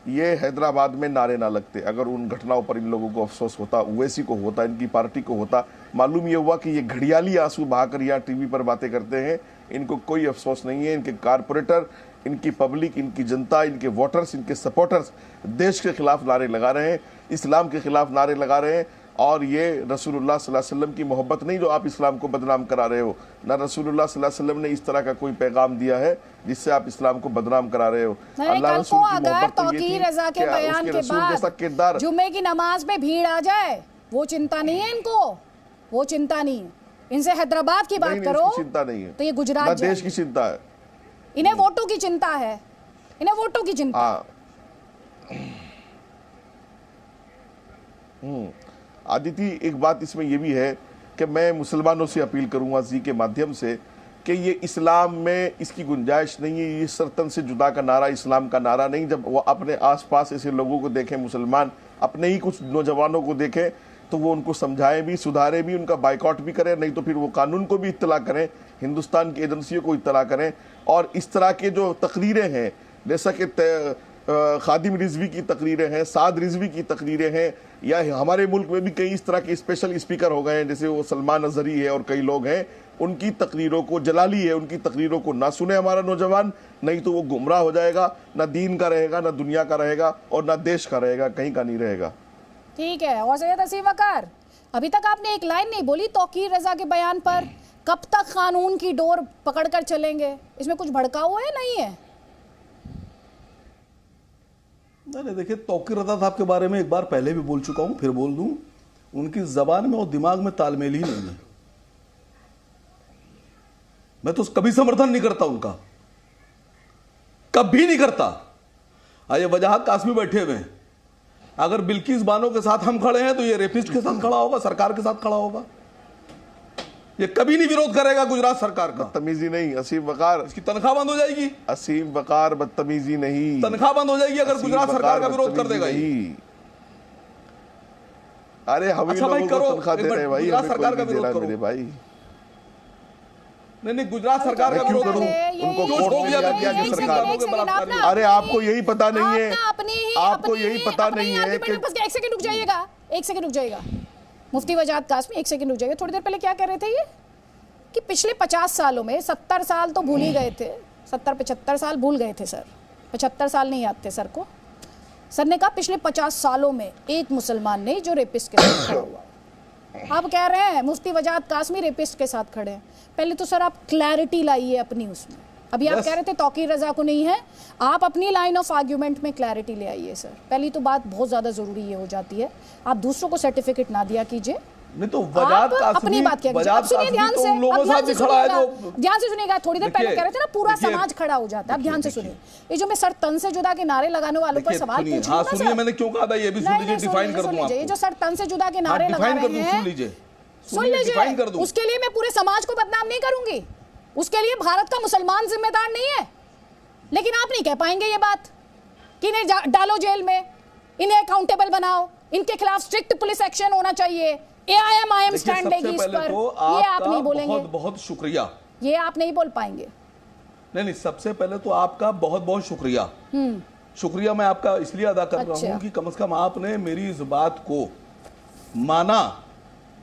ये हैदराबाद में नारे ना लगते, अगर उन घटनाओं पर इन लोगों को अफसोस होता, ओवैसी को होता, इनकी पार्टी को होता, मालूम ये हुआ कि ये घड़ियाली आंसू बहाकर यहाँ टीवी पर बातें करते हैं, इनको कोई अफसोस नहीं है। इनके कारपोरेटर, इनकी पब्लिक, इनकी जनता, इनके वोटर्स, इनके सपोर्टर्स देश के खिलाफ नारे लगा रहे हैं, इस्लाम के खिलाफ नारे लगा रहे हैं। और ये रसूलुल्लाह सल्लल्लाहु अलैहि वसल्लम की मोहब्बत नहीं जो आप इस्लाम को बदनाम करा रहे हो, ना रसूलुल्लाह सल्लल्लाहु अलैहि वसल्लम ने इस तरह का कोई पैगाम दिया है जिससे आप इस्लाम को बदनाम करा रहे हो। अल्लाह रसूल की मोहब्बत तो ये थी कि बयान के बाद जुम्मे की नमाज में भीड़ आ जाए, वो चिंता नहीं है इनको, वो चिंता नहीं है। इनसे हैदराबाद की बात करो, चिंता नहीं है तो ये गुजरात ना देश की चिंता है, इन्हें वोटों की चिंता है, इन्हें वोटों की चिंता। आदिति, एक बात इसमें यह भी है कि मैं मुसलमानों से अपील करूंगा जी के माध्यम से कि ये इस्लाम में इसकी गुंजाइश नहीं है, ये सरतन से जुदा का नारा इस्लाम का नारा नहीं। जब वो अपने आसपास ऐसे लोगों को देखें, मुसलमान अपने ही कुछ नौजवानों को देखें, तो वो उनको समझाएं भी, सुधारें भी, उनका बाइकआउट भी करें, नहीं तो फिर वो कानून को भी इत्तला करें, हिंदुस्तान की एजेंसियों को इत्तला करें। और इस तरह के जो तकरीरें हैं, जैसा कि खादिम रिजवी की तकरीरें हैं, साद रिजवी की तकरीरें हैं, या हमारे मुल्क में भी कई इस तरह के स्पेशल स्पीकर हो गए हैं, जैसे वो सलमान अजहरी है और कई लोग हैं, उनकी तकरीरों को, जलाली है, उनकी तकरीरों को ना सुने हमारा नौजवान, नहीं तो वो गुमराह हो जाएगा, ना दीन का रहेगा, ना दुनिया का रहेगा, और ना देश का रहेगा, कहीं का नहीं रहेगा। ठीक है। और सैयद असीम वकार, अभी तक आपने एक लाइन नहीं बोली तौकीर रजा के बयान पर, कब तक कानून की डोर पकड़कर चलेंगे, इसमें कुछ भड़काऊ है नहीं है? नहीं, देखिए, तौकीर रजा साहब के बारे में एक बार पहले भी बोल चुका हूं, फिर बोल दूं, उनकी जबान में और दिमाग में तालमेल ही नहीं है। मैं तो कभी समर्थन नहीं करता उनका, कभी नहीं करता। ये वजाहत कासमी बैठे हुए हैं, अगर बिल्किस बानो के साथ हम खड़े हैं तो ये रेपिस्ट के साथ खड़ा होगा, सरकार के साथ खड़ा होगा। ये कभी नहीं विरोध करेगा गुजरात सरकार का। बदतमीजी नहीं असीम वकार, इसकी तनख्वाह बंद हो जाएगी। असीम वकार, बदतमीजी नहीं, तनख्वाह बंद हो जाएगी अगर गुजरात सरकार का विरोध कर देगा। अरे हम अच्छा भाई, करो, तनख्वाह दे रहे हैं भाई, गुजरात सरकार का विरोध करो मेरे भाई। नहीं, गुजरात सरकार का विरोध करो, उनको कोर्ट में किया कि सरकार। अरे आपको यही पता नहीं है, आपको यही पता नहीं है कि एक सेकंड रुक जाइएगा, एक सेकंड रुक जाइएगा मुफ्ती वजाहत कासमी, एक सेकंड रुक जाइएगा। थोड़ी देर पहले क्या कह रहे थे ये कि पिछले 50 सालों में 70 साल तो भूल ही गए थे, 70-75 साल भूल गए थे सर, 75 साल नहीं याद थे सर को। सर ने कहा पिछले 50 सालों में एक मुसलमान नहीं जो रेपिस्ट के साथ खड़ा हुआ। आप कह रहे हैं मुफ्ती वजाहत कासमी रेपिस्ट के साथ खड़े हैं। पहले तो सर आप क्लैरिटी लाइए अपनी उसमें। अभी आप कह रहे थे तौकीर रजा को नहीं है, आप अपनी लाइन ऑफ आर्ग्यूमेंट में क्लैरिटी ले आइए सर। पहली तो बात बहुत ज्यादा जरूरी ये हो जाती है, आप दूसरों को सर्टिफिकेट ना दिया कीजिए, नहीं तो वजाहत अपनी बात किया कीजिए। अब सुनिए ध्यान से, ध्यान से सुनिएगा। थोड़ी देर पहले कह रहे थे ना पूरा समाज खड़ा हो जाता है, अब ध्यान से सुनिए। ये जो मैं सर तन से जुदा के नारे लगाने वालों पर सवाल पूछ रही हूं ना सर, मैंने क्यों कहा था ये भी सुन लीजिए, डिफाइन कर दूं आपको। ये जो सर तन से जुदा के नारे लगा रहे हैं, सुन लीजिए, उसके लिए मैं पूरे समाज को बदनाम नहीं करूंगी, उसके लिए भारत का मुसलमान जिम्मेदार नहीं है। लेकिन आप नहीं कह पाएंगे ये बात कि इन्हें डालो जेल में, इन्हें अकाउंटेबल बनाओ, इनके खिलाफ स्ट्रिक्ट पुलिस एक्शन होना चाहिए, AIM स्टैंड लेगी इस पर, ये आप नहीं बोलेंगे। बहुत बहुत शुक्रिया, ये आप नहीं बोल पाएंगे। नहीं, सबसे पहले तो आपका बहुत बहुत शुक्रिया। शुक्रिया मैं आपका इसलिए अदा कर रहा हूं कि कम से कम आपने मेरी इस बात को माना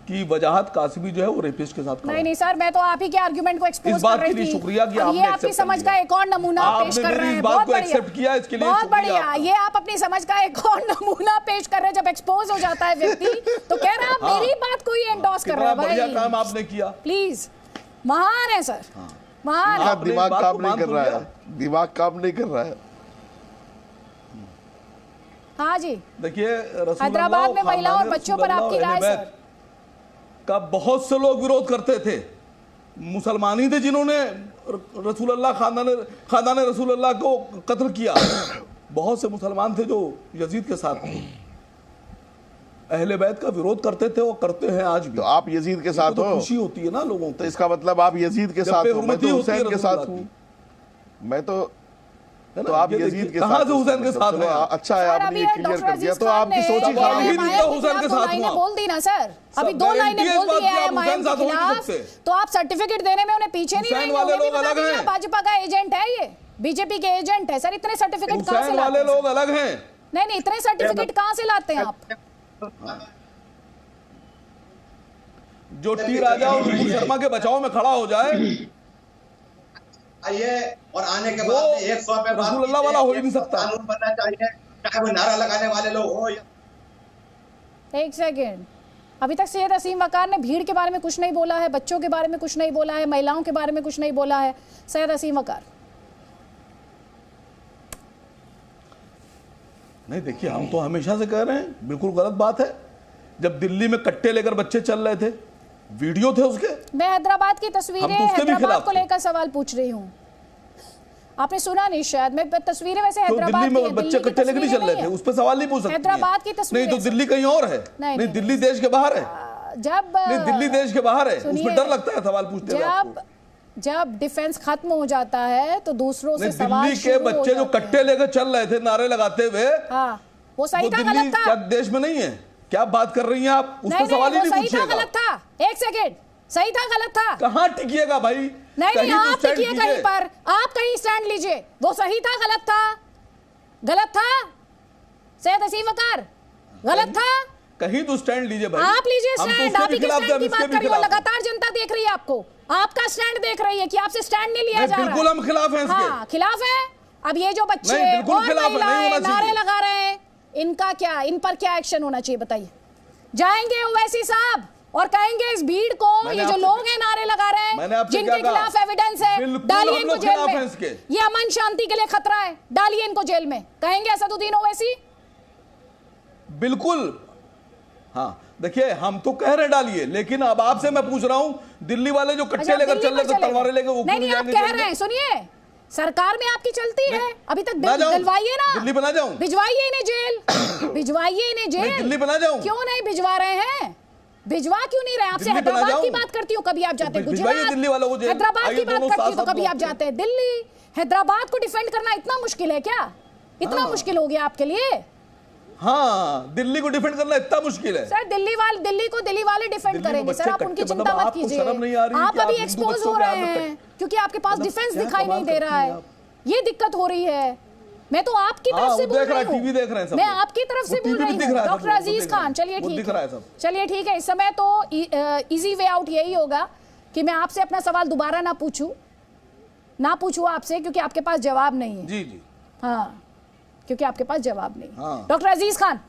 कि वजाहत कासमी जो है वो रेपिस्ट के साथ खड़ा। नहीं सर, मैं तो आप ही के आर्गुमेंट को एक्सपोज कर रही थी। शुक्रिया कि आपने ये आपकी समझ का एक और नमूना पेश कर रहे हैं, बहुत बढ़िया, किया इसके लिए बहुत बढ़िया। ये आप अपनी समझ का एक और नमूना पेश कर रहे हैं। जब एक्सपोज हो जाता है व्यक्ति तो कह रहा है मेरी बात को ही एंडोर्स कर रहा है। बढ़िया काम आपने किया, प्लीज, महान है सर, महान है। दिमाग काम नहीं कर रहा है, दिमाग काम नहीं कर रहा है। हाँ जी, देखिए, हैदराबाद में महिलाओं और बच्चों पर आपकी राय सर का बहुत से लोग विरोध करते थे। मुसलमान ही थे जिन्होंने रसूलुल्लाह खानदान रसूलुल्लाह को कत्ल किया। बहुत से मुसलमान थे जो यजीद के साथ थे, अहले बैत का विरोध करते थे और करते हैं आज भी। तो आप यजीद के साथ हो, खुशी होती है ना लोगों को। तो इसका मतलब आप यजीद के साथ हो, मैं तो हुसैन के साथ हूँ। मैं तो आप यजीद के साथ, हुसैन के साथ हैं। अच्छा है, आपने ये क्लियर कर दिया, तो आपकी सोच ही खराब है। हुसैन के साथ हुआ, बोल दी ना सर, अभी 2 लाइनें बोल दी है AIM के खिलाफ, तो आप सर्टिफिकेट देने में उन्हें पीछे नहीं रहेंगे। भाजपा का एजेंट है, ये बीजेपी के एजेंट है सर। इतने सर्टिफिकेट कहां से लाते हैं? लोग अलग हैं। नहीं, इतने सर्टिफिकेट कहां से लाते हैं आप? जो टी राजा और विपुल शर्मा के बचाव में खड़ा हो जाए आइए, और आने के बाद 100 पे रसूलुल्लाह वाला हो ही नहीं सकता। कानून बनना चाहिए, चाहे वो नारा लगाने वाले लोग हो। एक सेकेंड, अभी तक सैयद असीम वकार ने भीड़ के बारे में कुछ नहीं बोला है, बच्चों के बारे में कुछ नहीं बोला है, महिलाओं के बारे में कुछ नहीं बोला है। सैयद असीम वकार, नहीं, देखिए, हम तो हमेशा से कह रहे हैं बिल्कुल गलत बात है। जब दिल्ली में कट्टे लेकर बच्चे चल रहे थे, वीडियो थे उसके, मैं हैदराबाद की तस्वीरें, हम तो उसके भी हैदराबाद खिलाफ को थे। लेकर सवाल पूछ रही हूँ। आपने सुना नहीं शायद, मैं तस्वीरें वैसे तो हैदराबाद दिल्ली की में हैं, बच्चे दिल्ली की कट्टे लेकर नहीं चल तस्वीरें रहे थे, नहीं उस पर सवाल नहीं पूछ सकती हैदराबाद की हैं। तस्वीरें नहीं तो हैं। दिल्ली कहीं और है, नहीं, नहीं नहीं। दिल्ली देश के बाहर है, जब नहीं दिल्ली देश के बाहर है, उसमें सुनिए, डर लगता है सवाल पूछते हुए आपको। जब डिफेंस खत्म हो जाता है तो दूसरों से नहीं, सवाल दिल्ली के शुरू हो बच्चे जो जाते हैं। कट्टे लेकर चल रहे थे नारे लगाते हुए, हाँ, वो सही था दिल्ली गलत था? क्या देश में नहीं है? क्या बात कर रही हैं आप? उस पर सवाल ही वो नहीं सही था पूछिएगा। गलत था? एक सेकेंड, सही था गलत था? कहाँ टिकिएगा भाई? नहीं, कहीं तो आप stand टिकिए कीजिए। कहीं पर, आप कहीं स्टैंड लीजिए। वो सही था गलत था? गलत था सैयद हसीब वकार, गलत था? कहीं तो स्टैंड लीजिए भाई। आप लीजिए हम तो स्टैंड, उसके आप भी ही के खिलाफ थे, स्टैंड हम की बात इसके भी कर रही हो। खिलाफ थे। लगातार जनता देख रही है आपको, आपका स्टैंड देख रही है कि आपसे स्टैंड नहीं लिया नहीं, जा रहा है। बिल्कुल हम खिलाफ हैं इसके। हाँ, खिलाफ है। अब ये जो बच्चे नहीं, बिल्कुल और खिलाफ है, नहीं महिलाएं होना नारे चाहिए। लगा रहे हैं, इनका क्या, इन पर क्या एक्शन होना चाहिए बताइए? जाएंगे ओवैसी साहब और कहेंगे इस भीड़ को, मैंने ये जो आपसे- लोग हैं नारे लगा रहे मैंने हैं, आपसे जिनके क्या कहा? खिलाफ एविडेंस है, बिल्कुल डालिए हम इनको लोग जेल खिलाफ हैं में। इसके। ये अमन शांति के लिए खतरा है, डालिए इनको जेल में। कहेंगे असदुद्दीन ओवैसी? बिल्कुल। हाँ देखिए, हम तो कह रहे डालिए, लेकिन अब आपसे मैं पूछ रहा हूँ, दिल्ली वाले जो कट्टे अच्छा, लेकर दिल्ली चल रहे पर थे, तलवारें लेकर, वो नहीं, क्यों नहीं, आप जाएंगे कह जेल रहे में? हैं, सुनिए, सरकार में आपकी चलती है, अभी तक ना जाऊं? दिलवाइए ना। दिल्ली बना जाऊं? भिजवाइए इन्हें जेल, भिजवाइए इन्हें जेल। मैं दिल्ली बना जाऊं? क्यों नहीं भिजवा रहे हैं? भिजवा क्यों नहीं रहे? आपसे दिल्ली बना हैदराबाद की जाऊं? बात करती हूँ, कभी आप जाते हैं भिजवाइए गुजरात, दिल्ली वालों को जेल। हैदराबाद आइए की बात दोनों करती हूँ तो साथ कभी आप साथ जाते हैं दिल्ली। हैदराबाद को डिफेंड करना इतना मुश्किल है क्या? इतना मुश्किल हो गया आपके लिए? हाँ, दिल्ली को डिफेंड करना इतना मुश्किल है। सर दिल्ली को दिल्ली वाले डिफेंड दिल्ली में करेंगे सर, बच्चे आप उनकी कट्टे, चिंता मतलब मत आपको कीजिए। शर्म नहीं आ रही है आप कि अभी आप हिंदू एक्सपोज बच्चों हो के रहे हाथ में हैं क्योंकि आपके पास मतलब डिफेंस क्या दिखाई कमाल नहीं दे करती रहा हैं है। आप? ये दिक्कत हो रही है। मैं तो आपकी तरफ हाँ, से वो बोल देख रहा रही है, टीवी देख रहे हैं हूँ, सब मैं लोग। आपकी तरफ से वो बोल टीवी रही भी दिख हूँ। रहा है सब डॉक्टर लोग, वो अजीज देख रहे खान, हैं। चलिए वो ठीक दिख रहा है है, सब। चलिए ठीक है। इस समय तो इजी वे आउट यही होगा कि मैं आपसे अपना सवाल दोबारा ना पूछूं आपसे, क्योंकि आपके पास जवाब नहीं है। जी जी, हाँ, क्योंकि आपके पास जवाब नहीं। हाँ। डॉक्टर अजीज खान,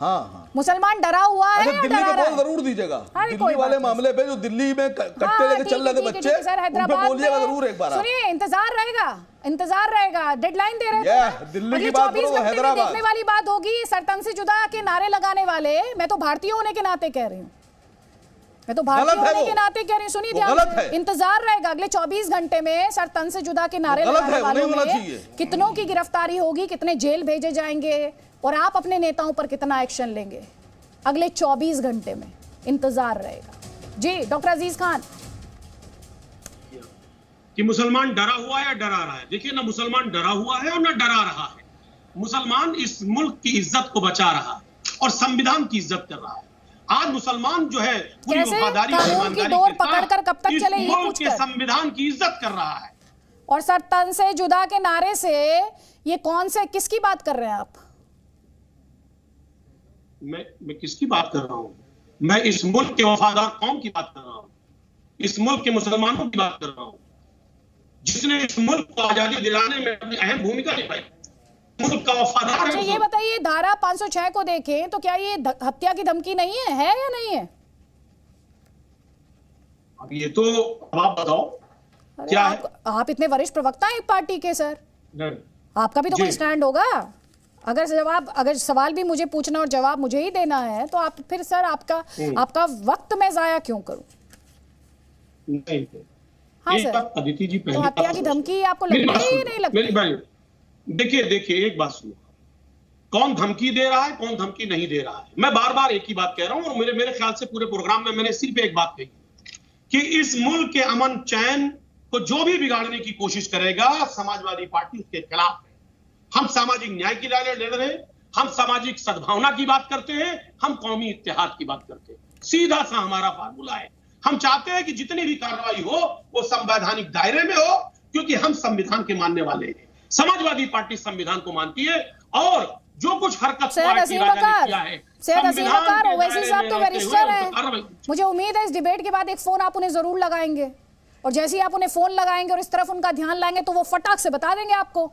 हाँ हाँ, मुसलमान डरा हुआ है अच्छा या दिल्ली डरा का रहा कॉल है? जरूर दीजिएगा। अरे दिल्ली कोई वाले बात नहीं। मामले पे जो दिल्ली में कट्टे हाँ, लेकर ठीक चल है, रहे थे ठीक है, बच्चे, ठीक है, सर, उन पे हैदराबाद बोलिएगा में- जरूर एक बार आप। सुनिए, इंतजार रहेगा, डेडलाइन दे रहे थे Yeah, ना। दिल्ली अगले की बात 24 करो, घंटे में हैदराबाद। देखने वाली बात होगी। सरतन से जुदा के नारे लगाने वाले, मैं तो भारतीय होने के नाते कह रही हूँ, मैं तो भारतीय गलत है होने वो। के नाते कह रही हूँ। सुनिए वो ध्यान गलत से, है। इंतजार रहेगा अगले 24 घंटे में सरतन से जुदा के नारे वो गलत लगाने है, वो नहीं वालों होना में चाहिए। कितनों की गिरफ्तारी होगी, कितने जेल भेजे जाएंगे, और आप अपने नेताओं पर कितना एक्शन लेंगे अगले 24 घंटे में। इंतजार रहेगा। जी डॉक्टर अजीज खान, कि मुसलमान डरा हुआ है या डरा रहा है? देखिए, ना मुसलमान डरा हुआ है और ना डरा रहा है। मुसलमान इस मुल्क की इज्जत को बचा रहा है और संविधान की इज्जत कर रहा है। आज मुसलमान जो है पूरी कैसे वफादारी और कानून की ईमानदारी डोर के साथ पकड़कर कब तक इस चले, ये मुल्क के पूछकर। संविधान की इज्जत कर रहा है। और सर तन से जुदा के नारे से ये कौन से, किसकी बात कर रहे हैं आप? मैं किसकी बात कर रहा हूं? मैं इस मुल्क के वफादार कौम की बात कर रहा हूं, इस मुल्क के मुसलमानों की बात कर रहा हूं, जिसने इस मुल्क को आजादी दिलाने में अपनी अहम भूमिका निभाई। मुल्क का वफादार अच्छा है। ये बताइए, धारा 506 को देखें तो क्या ये हत्या की धमकी नहीं है या नहीं है? अब ये तो अब आप बताओ अरे क्या है? आप इतने वरिष्ठ प्रवक्ता हैं एक पार्टी के सर, नहीं। आपका भी तो जी। कोई स्टैंड होगा। अगर सवाल भी मुझे पूछना और जवाब मुझे ही देना है तो आप फिर सर आपका वक्त मैं जाया क्यों करूं? नहीं। हाँ एक सर, बात अदिति जी, तो पहले हत्या की धमकी आपको लगती है या नहीं लगती? मेरी भाई देखिए एक बात सुनो, कौन धमकी दे रहा है, कौन धमकी नहीं दे रहा है। मैं बार बार एक ही बात कह रहा हूं और मेरे ख्याल से पूरे प्रोग्राम में मैंने सिर्फ एक बात कही कि इस मुल्क के अमन चैन को जो भी बिगाड़ने की कोशिश करेगा, समाजवादी पार्टी उसके खिलाफ है। हम सामाजिक न्याय की लड़ाई लड़ रहे हैं, हम सामाजिक सद्भावना की बात करते हैं, हम कौमी इत्तेहाद की बात करते हैं। सीधा सा हमारा फार्मूला है। हम चाहते हैं कि जितनी भी कार्रवाई हो वो संवैधानिक दायरे में हो, क्योंकि हम संविधान के मानने वाले हैं। समाजवादी पार्टी संविधान को मानती है और जो कुछ हरकत सैयद हसीम वकार, ओवैसी साहब तो बैरिस्टर हैं। मुझे उम्मीद है इस डिबेट के बाद एक फोन आप उन्हें जरूर लगाएंगे, और जैसे ही आप उन्हें फोन लगाएंगे और इस तरफ उनका ध्यान लाएंगे तो वो फटाक से बता देंगे आपको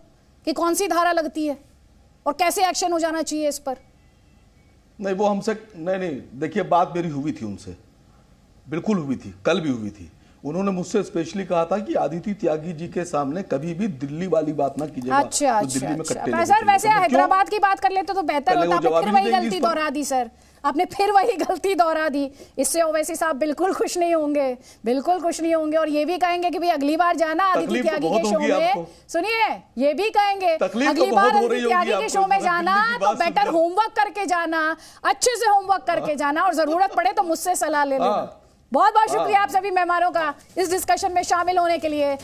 कि कौन सी धारा लगती है और कैसे एक्शन हो जाना चाहिए इस पर। नहीं वो हमसे नहीं, देखिए बात मेरी हुई थी उनसे, बिल्कुल हुई थी, कल भी हुई थी। उन्होंने मुझसे स्पेशली कहा था कि आदित्य त्यागी जी के सामने कभी भी दिल्ली वाली बात ना कीजिएगा। अच्छा तो दिल्ली में अच्छा कट्टे अच्छा। सर वैसे हैदराबाद की बात कर लेते तो बेहतर पहले वो होता। जवाब फिर ही वही देंगे गलती इस पर। दोहरा दी सर, आपने फिर वही गलती दोहरा दी। इससे ओवैसी साहब बिल्कुल खुश नहीं होंगे, बिल्कुल खुश नहीं होंगे, और ये भी कहेंगे कि भाई अगली बार जाना आदित्य तकलीफ तो त्यागी बहुत के शो होगी में, आपको। सुनिए ये भी कहेंगे तकलीफ तो अगली बहुत बार हो रही आदित्य त्यागी होगी के शो में आपको, जाना दिल्ली की तो बात बेटर सुनकर। होमवर्क करके जाना, अच्छे से होमवर्क करके जाना, और जरूरत पड़े तो मुझसे सलाह ले लेना। हाँ। बहुत बहुत शुक्रिया आप सभी मेहमानों का इस डिस्कशन में शामिल होने के लिए।